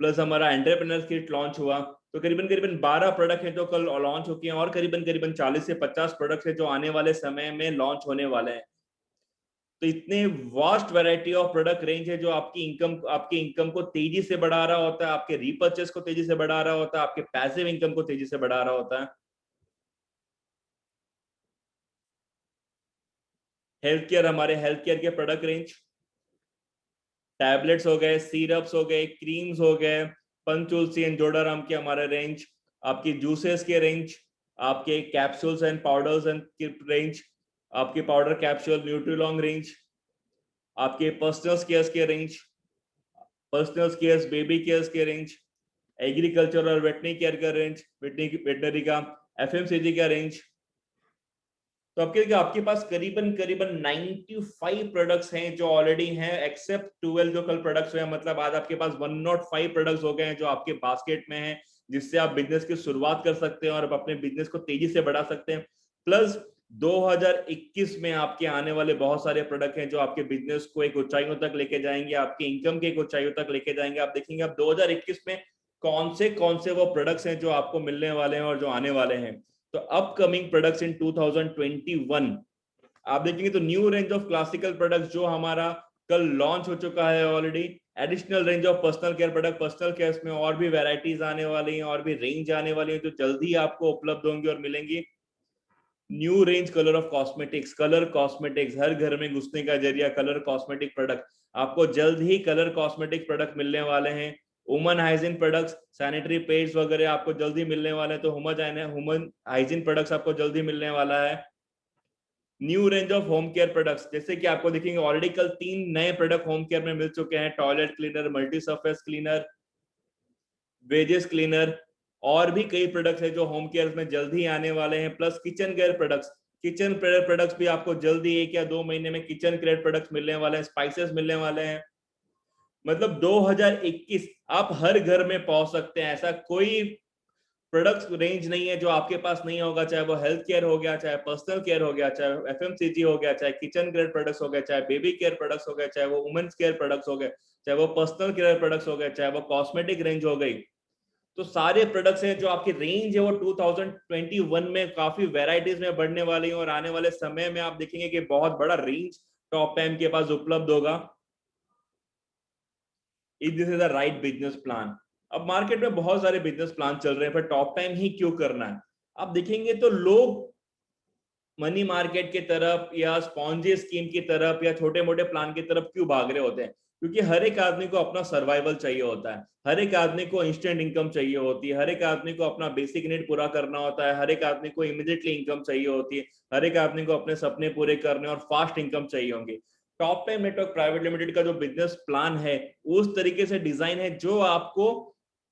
S2: प्लस हमारा एंटरप्रेन्योर किट लॉन्च हुआ। तो करीबन 12 प्रोडक्ट है जो कल लॉन्च हो गए हैं और करीबन 40 से 50 प्रोडक्ट है जो आने वाले समय में लॉन्च होने वाले हैं। तो इतने vast variety of product range है जो आपकी इनकम को तेजी से बढ़ा रहा होता है, आपके रीपर्चेस को तेजी से बढ़ा रहा होता है, आपके पैसिव इनकम को तेजी से बढ़ा रहा होता है। हेल्थ केयर, हमारे हेल्थ केयर के प्रोडक्ट रेंज, टैबलेट्स हो गए, सिरप्स हो गए, क्रीम्स हो गए, पंचतुलसी एंड जोड़ाराम के हमारे रेंज, आपकी जूसेस के रेंज, आपके capsules and powders and range, आपके पाउडर कैप्सूल, न्यूट्रीलॉन्ग रेंज, आपके पर्सनल केयर्स के range, personal cares, baby cares के रेंज, एग्रीकल्चर और वेटनरी केयर का रेंज, वेटनरी का, एफएमसीजी का रेंज। तो आपके पास करीबन 95 प्रोडक्ट्स हैं जो ऑलरेडी हैं, एक्सेप्ट 12 जो कल प्रोडक्ट्स हुए, मतलब आज आपके पास 105 प्रोडक्ट्स हो गए हैं जो आपके बास्केट में हैं, जिससे आप बिजनेस की शुरुआत कर सकते हैं और अपने बिजनेस को तेजी से बढ़ा सकते हैं। प्लस 2021 में आपके आने वाले बहुत सारे प्रोडक्ट हैं जो आपके बिजनेस को एक ऊंचाइयों तक लेके जाएंगे, आपके इनकम के एक ऊंचाइयों तक लेके जाएंगे। आप देखेंगे आप 2021 में कौन से वो प्रोडक्ट्स हैं जो आपको मिलने वाले हैं और जो आने वाले हैं। तो अपकमिंग प्रोडक्ट्स इन 2021 आप देखेंगे तो new range of classical products जो हमारा कल लॉन्च हो चुका है already, additional range of personal care product, personal care में और भी वैरायटीज आने वाली हैं और भी रेंज आने वाली है जो जल्दी आपको उपलब्ध होंगी और मिलेंगी। New range colour of cosmetics, colour cosmetics हर घर में घुसने का जरिया कलर कॉस्मेटिक प्रोडक्ट, आपको जल्द ही कलर कॉस्मेटिक प्रोडक्ट मिलने वाले हैं। वुमन हाइजीन प्रोडक्ट्स, सैनिटरी पेड्स वगैरह आपको जल्दी मिलने वाले हैं, तो ह्यूमन हाइजीन प्रोडक्ट्स आपको जल्दी मिलने वाला है। New range of home care products, जैसे कि आपको देखेंगे ऑलरेडी कल 3 नए प्रोडक्ट होम केयर में मिल चुके हैं, toilet cleaner, multi surface cleaner, wages cleaner, और भी कई प्रोडक्ट्स हैं जो होम केयर में जल्दी आने वाले हैं। Plus kitchen care products, kitchen care products भी आपको जल्दी 1 या 2 महीने में किचन केयर प्रोडक्ट्स मिलने वाले हैं, स्पाइसेस मिलने वाले हैं। मतलब 2021 आप हर घर में पहुंच सकते हैं, ऐसा कोई प्रोडक्ट रेंज नहीं है जो आपके पास नहीं होगा, चाहे वो हेल्थ केयर हो गया, चाहे पर्सनल केयर हो गया, चाहे एफएमसीजी हो गया, चाहे किचन केयर प्रोडक्ट्स हो गए, चाहे बेबी केयर प्रोडक्ट्स हो गए, चाहे वो वुमेन्स केयर प्रोडक्ट्स हो गए, चाहे वो पर्सनल केयर प्रोडक्ट्स हो गए, चाहे वो कॉस्मेटिक रेंज हो गई। तो सारे प्रोडक्ट्स हैं जो आपकी रेंज है वो 2021 में काफी वैरायटीज में बढ़ने वाली है और आने वाले समय में आप देखेंगे कि बहुत बड़ा रेंज टॉप टाइम के पास उपलब्ध होगा। If this is the right business plan. अब मार्केट में बहुत सारे बिजनेस प्लान चल रहे हैं, पर टॉप टाइम ही क्यों करना है? आप देखेंगे तो लोग मनी मार्केट की तरफ या स्पॉन्जी स्कीम की तरफ या छोटे मोटे प्लान की तरफ क्यों भाग रहे होते हैं? क्योंकि हर एक आदमी को अपना सर्वाइवल चाहिए होता है, हर एक आदमी को इंस्टेंट इनकम चाहिए होती है, हर एक आदमी को अपना बेसिक नीड पूरा करना होता है, हर एक आदमी को इमीडिएटली इनकम चाहिए होती है, हर एक आदमी को अपने सपने पूरे करने और फास्ट इनकम चाहिए होंगे। Top time network private limited का जो बिजनेस प्लान है उस तरीके से डिजाइन है जो आपको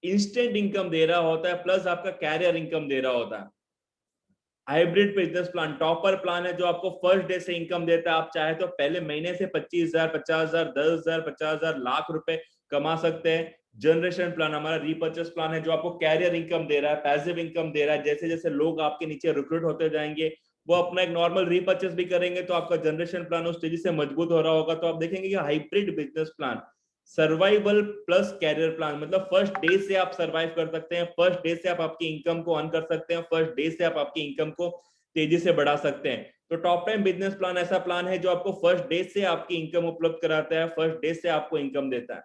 S2: इंस्टेंट इनकम दे रहा होता है, प्लस आपका कैरियर इनकम दे रहा होता है। Hybrid business plan, topper plan है जो आपको फर्स्ट डे से इनकम देता है। आप चाहे तो पहले महीने से 25,000, 50,000, 10,000, 50,000, लाख रुपए कमा सकते हैं। जनरेशन प्लान हमारा रीपर्चेस प्लान है जो आपको कैरियर इनकम दे रहा है, पैसिव इनकम दे रहा है। जैसे जैसे लोग आपके नीचे रिक्रूट होते जाएंगे वो अपना एक नॉर्मल रीपर्चेस भी करेंगे तो आपका जनरेशन प्लान उस तेजी से मजबूत हो रहा होगा। तो आप देखेंगे कि hybrid business plan, survival plus career plan, मतलब फर्स्ट डे से आप सर्वाइव कर सकते हैं, फर्स्ट डे से आप आपकी इनकम को अर्न कर सकते हैं, फर्स्ट डे से आप आपकी इनकम को तेजी से बढ़ा सकते हैं। तो टॉप टाइम बिजनेस प्लान ऐसा प्लान है जो आपको फर्स्ट डे से आपकी इनकम उपलब्ध कराता है, फर्स्ट डे से आपको इनकम देता है।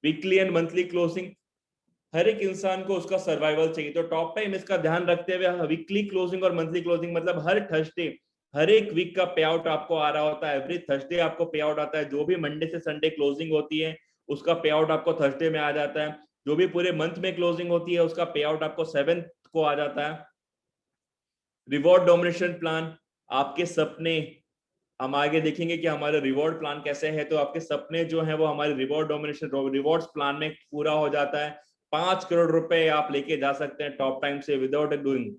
S2: वीकली एंड मंथली क्लोजिंग, हर एक इंसान को उसका सर्वाइवल चाहिए, तो टॉप टाइम इसका ध्यान रखते हुए वीकली क्लोजिंग और मंथली क्लोजिंग, मतलब हर थर्सडे, हर एक वीक का पे आउट आपको आ रहा होता है। एवरी थर्सडे आपको पे आउट आता है, जो भी मंडे से संडे क्लोजिंग होती है उसका पे आउट आपको थर्सडे में आ जाता है। जो भी पूरे मंथ में क्लोजिंग होती है उसका पे आउट आपको 7th को आ जाता है। रिवॉर्ड डोमिनेशन प्लान, आपके सपने, हम आगे देखेंगे कि हमारे रिवॉर्ड प्लान कैसे है, तो आपके सपने जो है वो हमारे रिवॉर्ड डोमिनेशन रिवॉर्ड्स प्लान में पूरा हो जाता है। 5 करोड़ रुपए आप लेके जा सकते हैं टॉप टाइम से विदाउट डूइंग।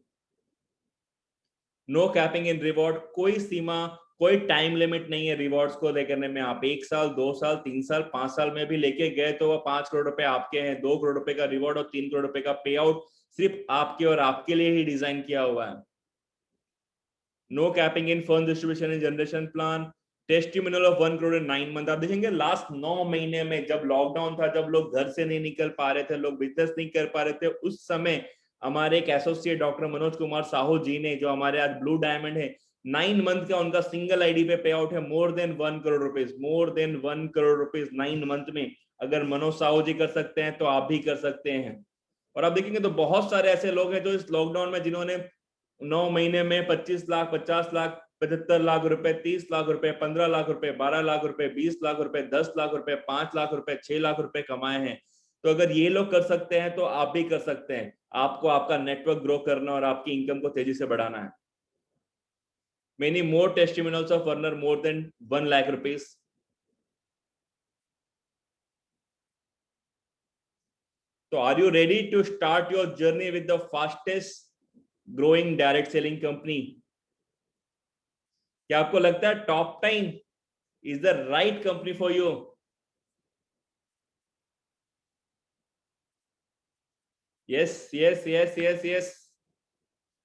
S2: नो कैपिंग इन रिवॉर्ड, कोई सीमा, कोई टाइम लिमिट नहीं है रिवॉर्ड्स को लेकर में। आप 1 साल, 2 साल, 3 साल, 5 साल में भी लेके गए तो वो 5 करोड़ रुपए आपके हैं। 2 करोड़ रुपए का रिवॉर्ड और 3 करोड़ रुपए का पे आउट सिर्फ आपके और आपके लिए ही डिजाइन किया हुआ है। No capping in fund distribution in generation plan, testimonial of 1 crore in 9 month. आप देखेंगे लास्ट 9 महीने में जब लॉकडाउन था, जब लोग घर से नहीं निकल पा रहे थे, लोग बिजनेस नहीं कर पा रहे थे, उस समय हमारे एक एसोसिएट डॉक्टर मनोज कुमार साहू जी ने, जो हमारे आज ब्लू डायमंड है, 9 मंथ का उनका सिंगल आईडी पे पे आउट है मोर देन 1 करोड़ रुपीज, मोर देन 1 करोड़ रुपीज 9 मंथ में। अगर मनोज साहू जी कर सकते हैं तो आप भी कर सकते हैं। और आप देखेंगे तो बहुत सारे ऐसे लोग हैं जो इस लॉकडाउन में जिन्होंने 9 महीने में 25 लाख, 50 लाख, 75 लाख रुपए, 30 लाख रुपए, 15 लाख रुपए, 12 लाख रुपए, 20 लाख रुपए, 10 लाख रुपए, 5 लाख रुपए, 6 लाख रुपए कमाए हैं। तो अगर ये लोग कर सकते हैं तो आप भी कर सकते हैं। आपको आपका नेटवर्क ग्रो करना और आपकी इनकम को तेजी से बढ़ाना है। Many more testimonials of earner more than 1 lakh rupees. So are you ready to start your journey with the fastest growing direct selling company? क्या आपको लगता है top time is the right company for you? Yes yes yes yes yes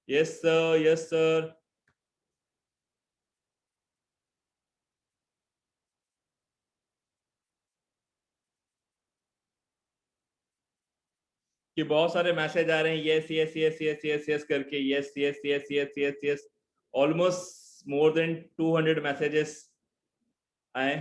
S2: yes sir, yes sir. कि बहुत सारे message आ रहे हैं yes yes yes yes yes yes करके, yes yes yes yes yes yes, almost more than 200 messages आए।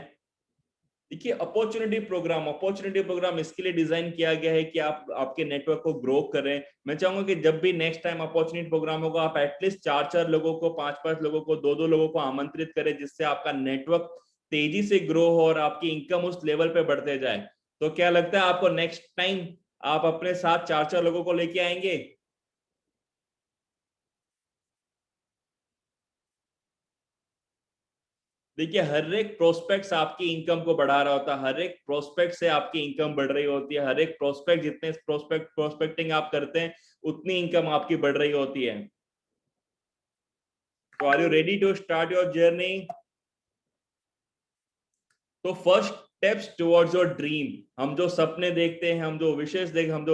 S2: देखिए opportunity programme इसके लिए डिजाइन किया गया है कि आप आपके नेटवर्क को ग्रो करें। मैं चाहूंगा कि जब भी नेक्स्ट टाइम अपॉर्चुनिटी प्रोग्राम होगा, आप एटलीस्ट 4 लोगों को, 5 लोगों को, 2 लोगों को आमंत्रित करें, जिससे आपका नेटवर्क तेजी से ग्रो हो और आपकी इनकम उस लेवल पे बढ़ते जाए। तो क्या लगता है आपको नेक्स्ट टाइम आप अपने साथ 4 लोगों को लेके आएंगे? देखिए हर एक प्रोस्पेक्ट आपकी इनकम को बढ़ा रहा होता है, हर एक प्रोस्पेक्ट से आपकी इनकम बढ़ रही होती है, हर एक प्रोस्पेक्ट, जितने प्रोस्पेक्टिंग आप करते हैं उतनी इनकम आपकी बढ़ रही होती है। तो are you ready to start your journey? तो first steps towards your dream, हम जो सपने देखते हैं, हम जो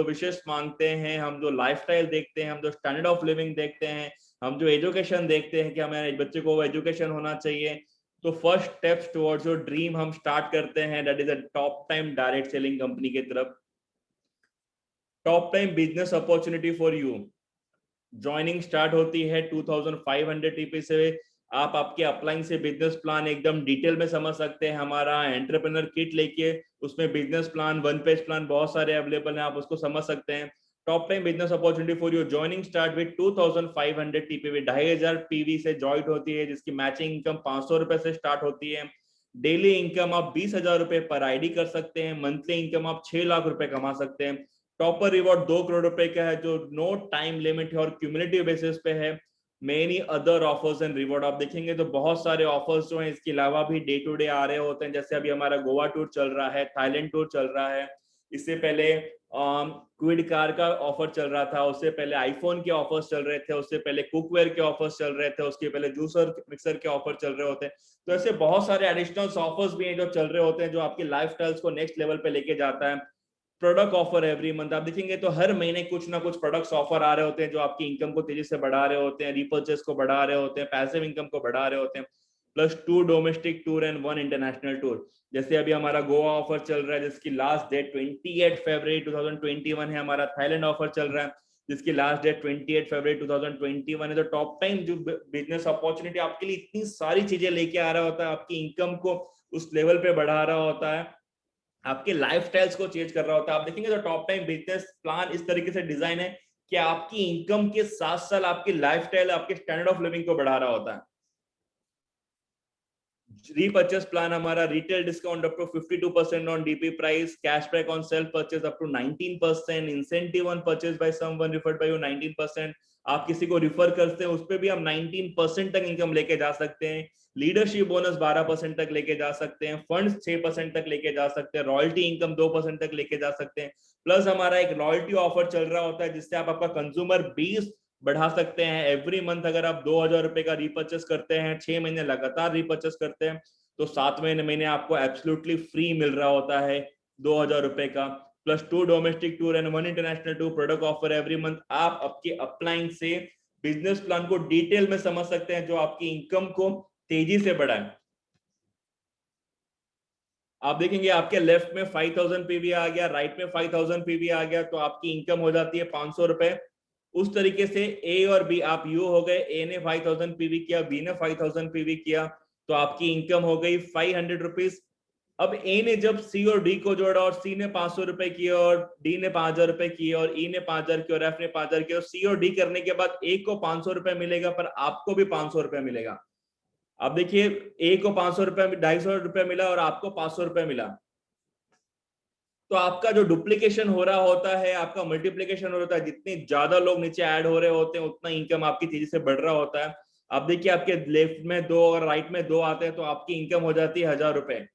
S2: विशेष मांगते हैं, हम जो लाइफस्टाइल देखते हैं, हम जो स्टैंडर्ड ऑफ लिविंग देखते हैं, हम जो एजुकेशन देखते हैं कि हमारे बच्चे को वो एजुकेशन होना चाहिए, तो first steps towards your dream हम स्टार्ट करते हैं, that is a top time direct selling company की तरफ। Top time business opportunity for you joining start होती है 2500 टीपी से। आप आपके अपलाइन से बिजनेस प्लान एकदम डिटेल में समझ सकते हैं, हमारा एंटरप्रेन्योर किट लेके उसमें बिजनेस प्लान, 1 पेज प्लान बहुत सारे अवेलेबल हैं, आप उसको समझ सकते हैं। Top time business opportunity for you joining start with 2500 TPV, 2500 PV से ज्वाइंट होती है, जिसकी मैचिंग इनकम 500 रुपए से स्टार्ट होती है। डेली इनकम आप 20,000 रुपए पर आईडी कर सकते हैं, मंथली इनकम आप 6 लाख रुपए कमा सकते हैं। टॉपर रिवॉर्ड 2 करोड़ रुपए का है, जो नो टाइम लिमिट है और क्यूमुलेटिव बेसिस पे है। Many other offers and reward आप देखेंगे तो बहुत सारे ऑफर्स जो हैं, इसके अलावा भी डे टू डे आ रहे होते हैं, जैसे अभी हमारा गोवा टूर चल रहा है, थाईलैंड टूर चल रहा है, इससे पहले क्विड कार का ऑफर चल रहा था, उससे पहले आईफोन के ऑफर्स चल रहे थे, उससे पहले कुकवेयर के ऑफर्स चल रहे थे, उसके पहले जूसर मिक्सर के ऑफर चल रहे होते हैं। तो ऐसे बहुत सारे एडिशनल ऑफर्स भी हैं जो चल रहे होते हैं, जो आपकी लाइफस्टाइल्स को नेक्स्ट लेवल पे लेके जाता है। प्रोडक्ट ऑफर एवरी मंथ आप देखेंगे तो हर महीने कुछ ना कुछ प्रोडक्ट्स ऑफर आ रहे होते हैं, जो आपकी इनकम को तेजी से बढ़ा रहे होते हैं, रिपर्चेस को बढ़ा रहे होते हैं, पैसिव इनकम को बढ़ा रहे होते हैं। +2 domestic tour and 1 international tour. जैसे अभी हमारा गोवा ऑफर चल रहा है, जिसकी लास्ट डेट 28 फरवरी 2021 है। हमारा थाईलैंड ऑफर चल रहा है, जिसकी लास्ट डेट 28 फरवरी 2021 है। तो टॉप टाइम जो बिजनेस अपॉर्चुनिटी आपके लिए इतनी सारी चीजें लेके आ रहा होता है, आपकी इनकम को उस लेवल पे बढ़ा रहा होता है, आपके लाइफस्टाइल्स को चेंज कर रहा होता है। आप देखेंगे तो टॉप टाइम बिजनेस प्लान इस तरीके से डिजाइन है कि आपकी इनकम के साथ साथ आपकी लाइफस्टाइल, आपके स्टैंडर्ड ऑफ लिविंग को बढ़ा रहा होता है। Repurchase plan हमारा retail discount up to 52% on DP price, cashback on self purchase up to 19%, incentive on purchase by someone referred by you 19%। आप किसी को रिफर करते हैं उस पे भी हम 19% तक इनकम लेके जा सकते हैं। लीडरशिप बोनस 12% तक लेके जा सकते हैं, फंड्स 6% तक लेके जा सकते हैं, रॉयल्टी इनकम 2% तक लेके जा सकते हैं। प्लस हमारा एक रॉयल्टी ऑफर चल रहा होता है, जिससे आप आपका कंज्यूमर 20 बढ़ा सकते हैं एवरी मंथ। अगर आप 2,000 रुपए का रिपर्चेस करते हैं, 6 महीने लगातार रिपर्चेस करते हैं, तो 7वें महीने आपको एब्सोल्युटली फ्री मिल रहा होता है 2,000 रुपए का। +2 domestic tour and 1 international tour product offer every month. आप आपके अपलाइन से बिजनेस प्लान को डिटेल में समझ सकते हैं, जो आपकी इनकम को तेजी से बढ़ाए। आप देखेंगे आपके लेफ्ट में 5,000 पीवी आ गया, राइट में 5,000 पीवी आ गया, तो आपकी इनकम हो जाती है 500 रुपए। उस तरीके से ए और बी, आप यू हो गए, ए ने 5,000 पीवी किया, बी ने 5,000 पीवी किया, तो आपकी इनकम हो गई 500 रुपीज। अब ए ने जब सी और डी को जोड़ा और सी ने 500 रुपए किए और डी ने 5,000 रुपए किए और ई ने 5,000 किए और एफ ने 5,000 किए, और सी और डी करने के बाद ए को 500 रुपए मिलेगा, पर आपको भी 500 रुपए मिलेगा। अब देखिए ए को 500 रुपए, 250 रुपए मिला और आपको 500 रुपए मिला, तो आपका जो डुप्लीकेशन हो रहा होता है, आपका मल्टीप्लीकेशन हो रहा है, जितने ज्यादा लोग नीचे ऐड हो रहे होते हैं उतना इनकम आपकी तेजी से बढ़ रहा होता है। अब देखिए आपके लेफ्ट में 2 और राइट में 2 आते हैं, तो आपकी इनकम हो जाती है 1,000 रुपए।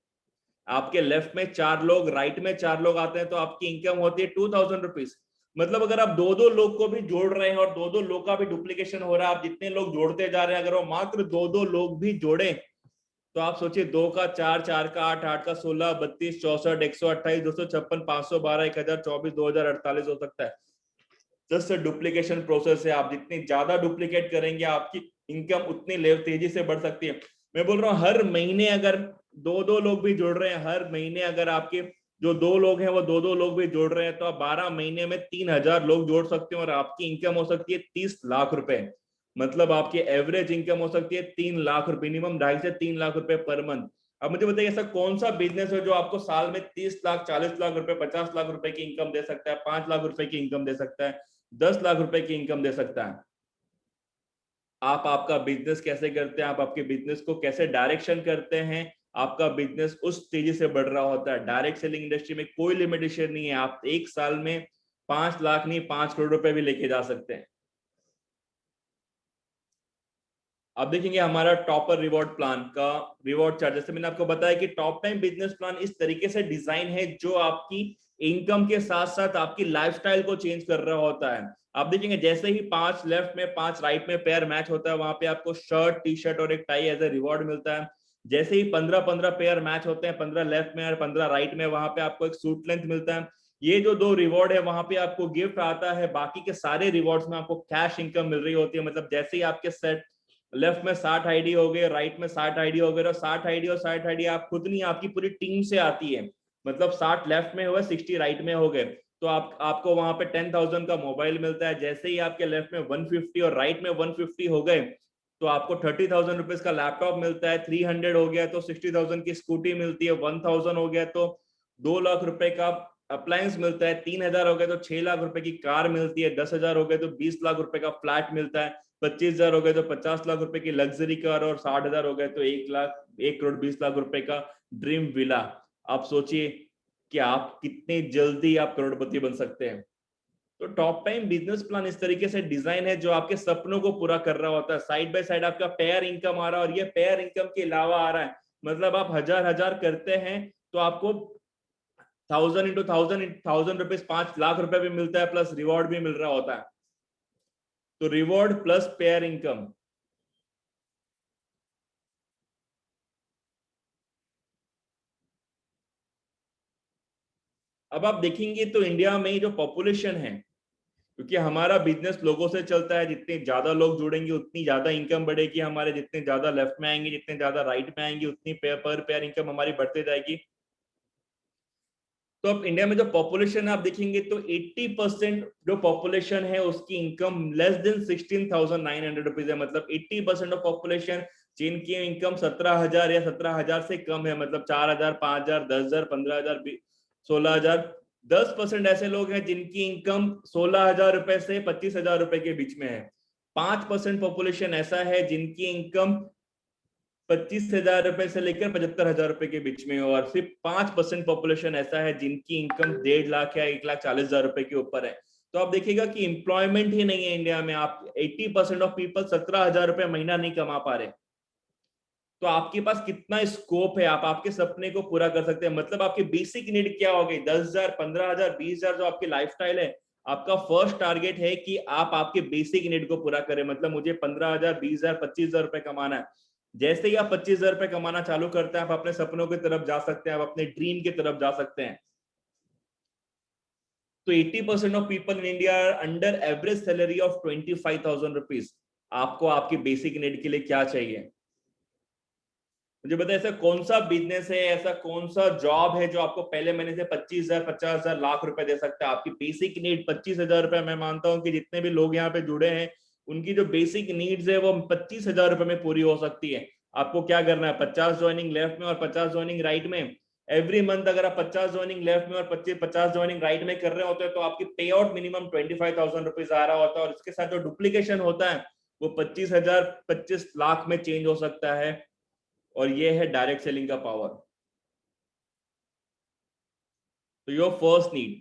S2: आपके लेफ्ट में 4 लोग, राइट में 4 लोग आते हैं, तो आपकी इनकम होती है 2,000 रुपीज। मतलब अगर आप दो दो लोग को भी जोड़ रहे हैं और दो दो लोग का भी डुप्लीकेशन हो रहा है, आप जितने लोग जोड़ते जा रहे हैं, अगर वो मात्र दो दो लोग भी जोड़े तो आप सोचिए, 2 का 4, 4 का 8, 8 का 16, 32, 64, 128, 256, 512, 1024, 2048 हो सकता है। जस्ट डुप्लीकेशन प्रोसेस है। आप जितनी ज्यादा डुप्लीकेट करेंगे आपकी इनकम उतनी तेजी से बढ़ सकती है। मैं बोल रहा हूँ हर महीने अगर दो दो लोग भी जोड़ रहे हैं, हर महीने अगर आपके जो दो लोग हैं वो दो दो लोग भी जोड़ रहे हैं, तो आप 12 महीने में 3000 लोग जोड़ सकते हैं और आपकी इनकम हो सकती है 30 लाख रुपए। मतलब आपकी एवरेज इनकम हो सकती है 3 लाख रुपए, मिनिमम 2.5 से 3 लाख रुपए पर मंथ। अब मुझे बताइए ऐसा कौन सा बिजनेस है जो आपको साल में 30 लाख, 40 लाख रुपए, 50 लाख रुपए की इनकम दे सकता है, 5 लाख रुपए की इनकम दे सकता है, 10 लाख रुपए की इनकम दे सकता है। आप आपका बिजनेस कैसे करते हैं, आप आपके बिजनेस को कैसे डायरेक्शन करते हैं, आपका बिजनेस उस तेजी से बढ़ रहा होता है। डायरेक्ट सेलिंग इंडस्ट्री में कोई लिमिटेशन नहीं है, आप एक साल में 5 लाख नहीं 5 करोड़ रुपए भी लेके जा सकते हैं। अब देखेंगे हमारा टॉपर रिवॉर्ड प्लान का रिवॉर्ड चार्ट। जैसे मैंने आपको बताया कि टॉप टाइम बिजनेस प्लान इस तरीके से डिजाइन है जो आपकी इनकम के साथ साथ आपकी लाइफस्टाइल को चेंज कर रहा होता है। आप देखेंगे जैसे ही 5 लेफ्ट में 5 राइट में पेयर मैच होता है, वहां पे आपको शर्ट, टी शर्ट और एक टाई एज ए रिवॉर्ड मिलता है। जैसे ही 15-15 पेयर मैच होते हैं, 15 लेफ्ट में और 15 राइट में, वहां पे आपको एक सूट लेंथ मिलता है। ये जो दो रिवॉर्ड है वहां पे आपको गिफ्ट आता है, बाकी के सारे रिवॉर्ड्स में आपको कैश इनकम मिल रही होती है। मतलब जैसे ही आपके सेट लेफ्ट में 60 आईडी हो गए, राइट में 60 आईडी हो गए, और 60 आईडी और 60 आईडी आप खुद नहीं, आपकी पूरी टीम से आती है। मतलब 60 लेफ्ट में हो गए, 60 राइट में हो गए, तो आपको वहां पे 10,000 का मोबाइल मिलता है। जैसे ही आपके लेफ्ट में 150 और राइट में 150 हो गए तो आपको 30,000 रुपीज का लैपटॉप मिलता है। 300 हो गया तो 60,000 की स्कूटी मिलती है। 1,000 हो गया तो 2 लाख रुपए का अप्लायंस मिलता है। 3,000 हो गए तो 6 लाख रुपए की कार मिलती है। 10,000 हो गए तो 20 लाख रुपए का फ्लैट मिलता है। 25,000 हो गए तो 50 लाख रुपए की लग्जरी कार, और 60,000 हो गए तो 1 करोड़ 20 लाख रुपए का ड्रीम विला। आप सोचिए कि आप कितने जल्दी आप करोड़पति बन सकते हैं। तो टॉप टाइम बिजनेस प्लान इस तरीके से डिजाइन है जो आपके सपनों को पूरा कर रहा होता है। साइड बाय साइड आपका पेयर इनकम आ रहा है, और ये पेयर इनकम के अलावा आ रहा है। मतलब आप हजार हजार करते हैं तो आपको 1,000 रुपीज 5 लाख रुपए भी मिलता है, प्लस रिवॉर्ड भी मिल रहा होता है। तो रिवॉर्ड प्लस पेयर इनकम। अब आप देखेंगे तो इंडिया में जो पॉपुलेशन है, क्योंकि हमारा बिजनेस लोगों से चलता है, जितने ज्यादा लोग जुड़ेंगे उतनी ज्यादा इनकम बढ़ेगी हमारे, जितने ज्यादा लेफ्ट में आएंगे जितने ज्यादा राइट में आएंगे उतनी पर पेयर इनकम हमारी बढ़ते जाएगी। तो अब इंडिया में जो पॉपुलेशन है आप देखेंगे तो 80% जो पॉपुलेशन है उसकी इनकम लेस देन 16,900 रुपीज है। मतलब 80% ऑफ पॉपुलेशन जिनकी इनकम 17,000 या 17,000 से कम है, मतलब 4,000, 5,000, 10,000, 15,000, 16,000। 10% ऐसे लोग हैं जिनकी इनकम 16,000 रुपए से 25,000 रुपए के बीच में है। 5% पॉपुलेशन ऐसा है जिनकी इनकम 25,000 रुपए से लेकर 75,000 रुपए के बीच में हो, और सिर्फ 5% पॉपुलेशन ऐसा है जिनकी इनकम 1.5 लाख या 1,40,000 रुपए के ऊपर है। तो आप देखिएगा कि एम्प्लॉयमेंट ही नहीं है इंडिया में। आप 80% ऑफ पीपल 17,000 रुपए महीना नहीं कमा पा रहे। तो आपके पास कितना स्कोप है, आप आपके सपने को पूरा कर सकते हैं। मतलब आपकी बेसिक नीड क्या हो गई, 10,000, 15,000, 20,000 जो आपकी लाइफस्टाइल है। आपका फर्स्ट टारगेट है कि आप आपके बेसिक नीड को पूरा करें। मतलब मुझे 15,000, 20,000, 25,000 रुपए कमाना है। जैसे ही आप 25,000 रुपए कमाना चालू करते हैं, आप अपने सपनों की तरफ जा सकते हैं, आप अपने ड्रीम की तरफ जा सकते हैं। तो 80% of people in India are under average salary of 25,000 rupees. आपको आपकी बेसिक नीड के लिए क्या चाहिए, मुझे बताइए। ऐसा कौन सा बिजनेस है, ऐसा कौन सा जॉब है जो आपको पहले महीने से 25,000, 50,000, लाख रुपए दे सकता है। आपकी बेसिक नीड 25,000 रुपए। मैं मानता हूं कि जितने भी लोग यहाँ पे जुड़े हैं उनकी जो बेसिक नीड्स है वो 25,000 रुपए में पूरी हो सकती है। आपको क्या करना है, 50 ज्वाइनिंग लेफ्ट में और 50 ज्वाइनिंग राइट में। एवरी मंथ अगर आप 50 ज्वाइनिंग लेफ्ट में और 50 ज्वाइनिंग राइट में कर रहे होते हैं तो आपकी पे आउट मिनिमम 25,000 रुपीज आ रहा होता है। और इसके साथ जो डुप्लीकेशन होता है वो 25,000, 25 लाख में चेंज हो सकता है। और ये है डायरेक्ट सेलिंग का पावर। तो योर फर्स्ट नीड,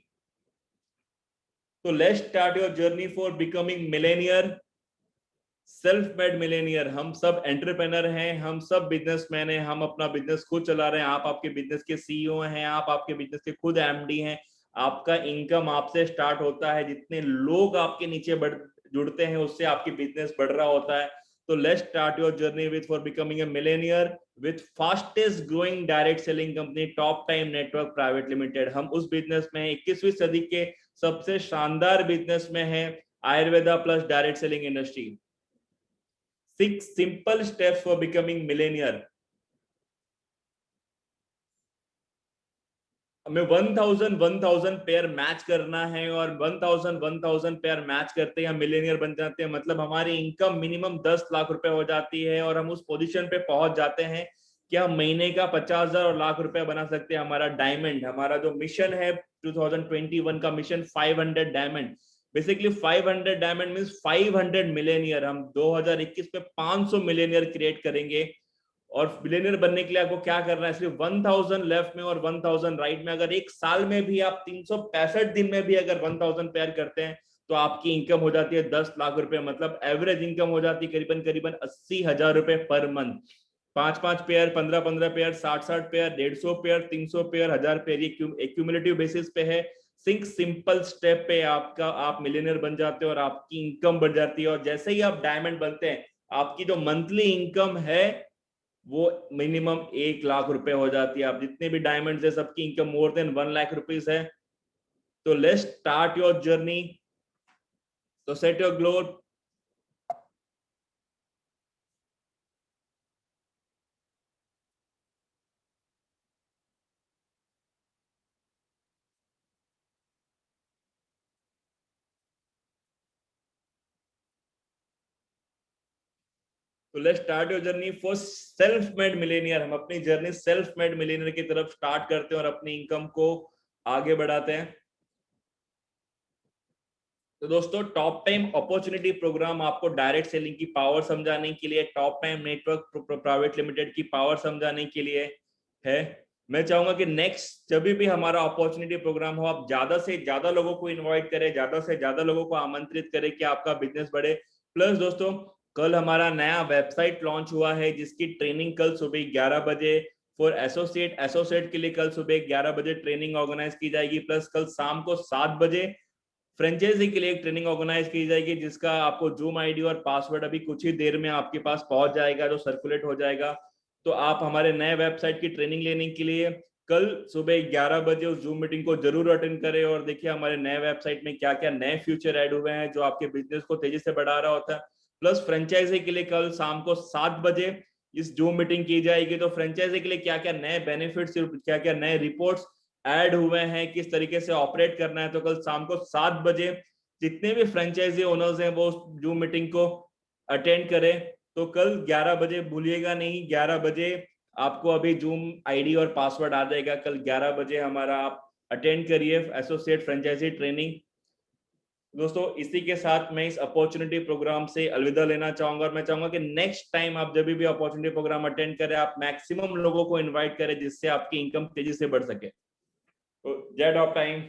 S2: तो let's start your journey for becoming Millionaire, self made Millionaire. हम सब एंटरप्रेनर हैं, हम सब बिजनेसमैन हैं, हम अपना बिजनेस खुद चला रहे हैं। आप आपके बिजनेस के सीईओ हैं, आप आपके बिजनेस के खुद एमडी हैं। आपका इनकम आपसे स्टार्ट होता है, जितने लोग आपके नीचे जुड़ते हैं उससे आपकी बिजनेस बढ़ रहा होता है। तो let's start your journey with for becoming a Millionaire with fastest growing direct selling company top time network private limited. हम उस बिजनेस में 21वीं सदी के सबसे शानदार बिजनेस में है, Ayurveda plus direct selling industry. 6 simple steps for becoming Millionaire. हमें 1000 पेयर मैच करना है और 1000 पेयर मैच करते हैं हम मिलेनियर बन जाते हैं। मतलब हमारी इनकम मिनिमम 10 लाख रुपए हो जाती है और हम उस पोजीशन पे पहुंच जाते हैं कि हम महीने का 50,000 और लाख रुपए बना सकते हैं। हमारा डायमंड, हमारा जो मिशन है 2021 का mission 500 diamond, basically 500 diamond means 500 Millionaire. हम 2021 में 500 मिलेनियर क्रिएट करेंगे। और बिलियनियर बनने के लिए आपको क्या करना है, सिर्फ 1000 लेफ्ट में और 1000 राइट में। अगर एक साल में भी आप 365 दिन में भी अगर 1000 पेयर करते हैं तो आपकी इनकम हो जाती है 10 लाख रुपए। मतलब एवरेज इनकम हो जाती है करीबन करीबन 80,000 रुपए per month. 5-5 pair, 15-15 pair, 60-60 pair, 150 pair, 300 pair, 1000 pair, ये क्यूमुलेटिव बेसिस पे है। सिंपल स्टेप पे आपका आप मिलियनियर बन जाते हो और आपकी इनकम बढ़ जाती है। और जैसे ही आप डायमंड बनते हैं आपकी जो मंथली इनकम है वो मिनिमम 1 लाख रुपए हो जाती है। आप जितने भी डायमंड्स है सबकी इनकम मोर देन 1 लाख रुपीस है। तो लेट्स स्टार्ट योर जर्नी। तो सेट योर गोल। तो let's start your journey for self made Millionaire. हम अपनी जर्नी सेल्फ मेड मिलेनियर की तरफ स्टार्ट करते हैं और अपनी इनकम को आगे बढ़ाते हैं। तो दोस्तों, टॉप टाइम अपॉर्चुनिटी प्रोग्राम आपको डायरेक्ट सेलिंग की पावर समझाने के लिए, top time network private limited की पावर समझाने के लिए है। मैं चाहूंगा कि नेक्स्ट जब भी हमारा अपॉर्चुनिटी प्रोग्राम हो, आप ज्यादा से ज्यादा लोगों को इनवाइट करें, ज्यादा से ज्यादा लोगों को आमंत्रित करें कि आपका बिजनेस बढ़े। प्लस दोस्तों, कल हमारा नया वेबसाइट लॉन्च हुआ है जिसकी ट्रेनिंग कल सुबह 11 बजे फॉर एसोसिएट के लिए कल सुबह 11 बजे ट्रेनिंग ऑर्गेनाइज की जाएगी। प्लस कल शाम को 7 बजे फ्रेंचाइजी के लिए एक ट्रेनिंग ऑर्गेनाइज की जाएगी जिसका आपको जूम आईडी और पासवर्ड अभी कुछ ही देर में आपके पास पहुंच जाएगा, जो सर्कुलेट हो जाएगा। तो आप हमारे नए वेबसाइट की ट्रेनिंग लेने के लिए कल सुबह 11 बजे उस जूम मीटिंग को जरूर अटेंड करें और देखिए हमारे नए वेबसाइट में क्या क्या नए फीचर ऐड हुए हैं जो आपके बिजनेस को तेजी से बढ़ा रहा होता है। प्लस फ्रेंचाइजी के लिए कल शाम को 7 बजे इस जूम मीटिंग की जाएगी। तो फ्रेंचाइजी के लिए क्या क्या नए बेनिफिट्स, क्या क्या नए रिपोर्ट्स ऐड हुए हैं, किस तरीके से ऑपरेट करना है, तो कल शाम को 7 बजे जितने भी फ्रेंचाइजी ओनर्स हैं वो जूम मीटिंग को अटेंड करें। तो कल 11 बजे भूलिएगा नहीं, 11 बजे आपको अभी जूम आईडी और पासवर्ड आ जाएगा। कल 11 बजे हमारा आप अटेंड करिए एसोसिएट फ्रेंचाइजी ट्रेनिंग। दोस्तों, इसी के साथ मैं इस अपॉर्चुनिटी प्रोग्राम से अलविदा लेना चाहूंगा और मैं चाहूंगा कि नेक्स्ट टाइम आप जब भी अपॉर्चुनिटी प्रोग्राम अटेंड करें आप मैक्सिमम लोगों को इनवाइट करें जिससे आपकी इनकम तेजी से बढ़ सके। तो जय डॉप टाइम।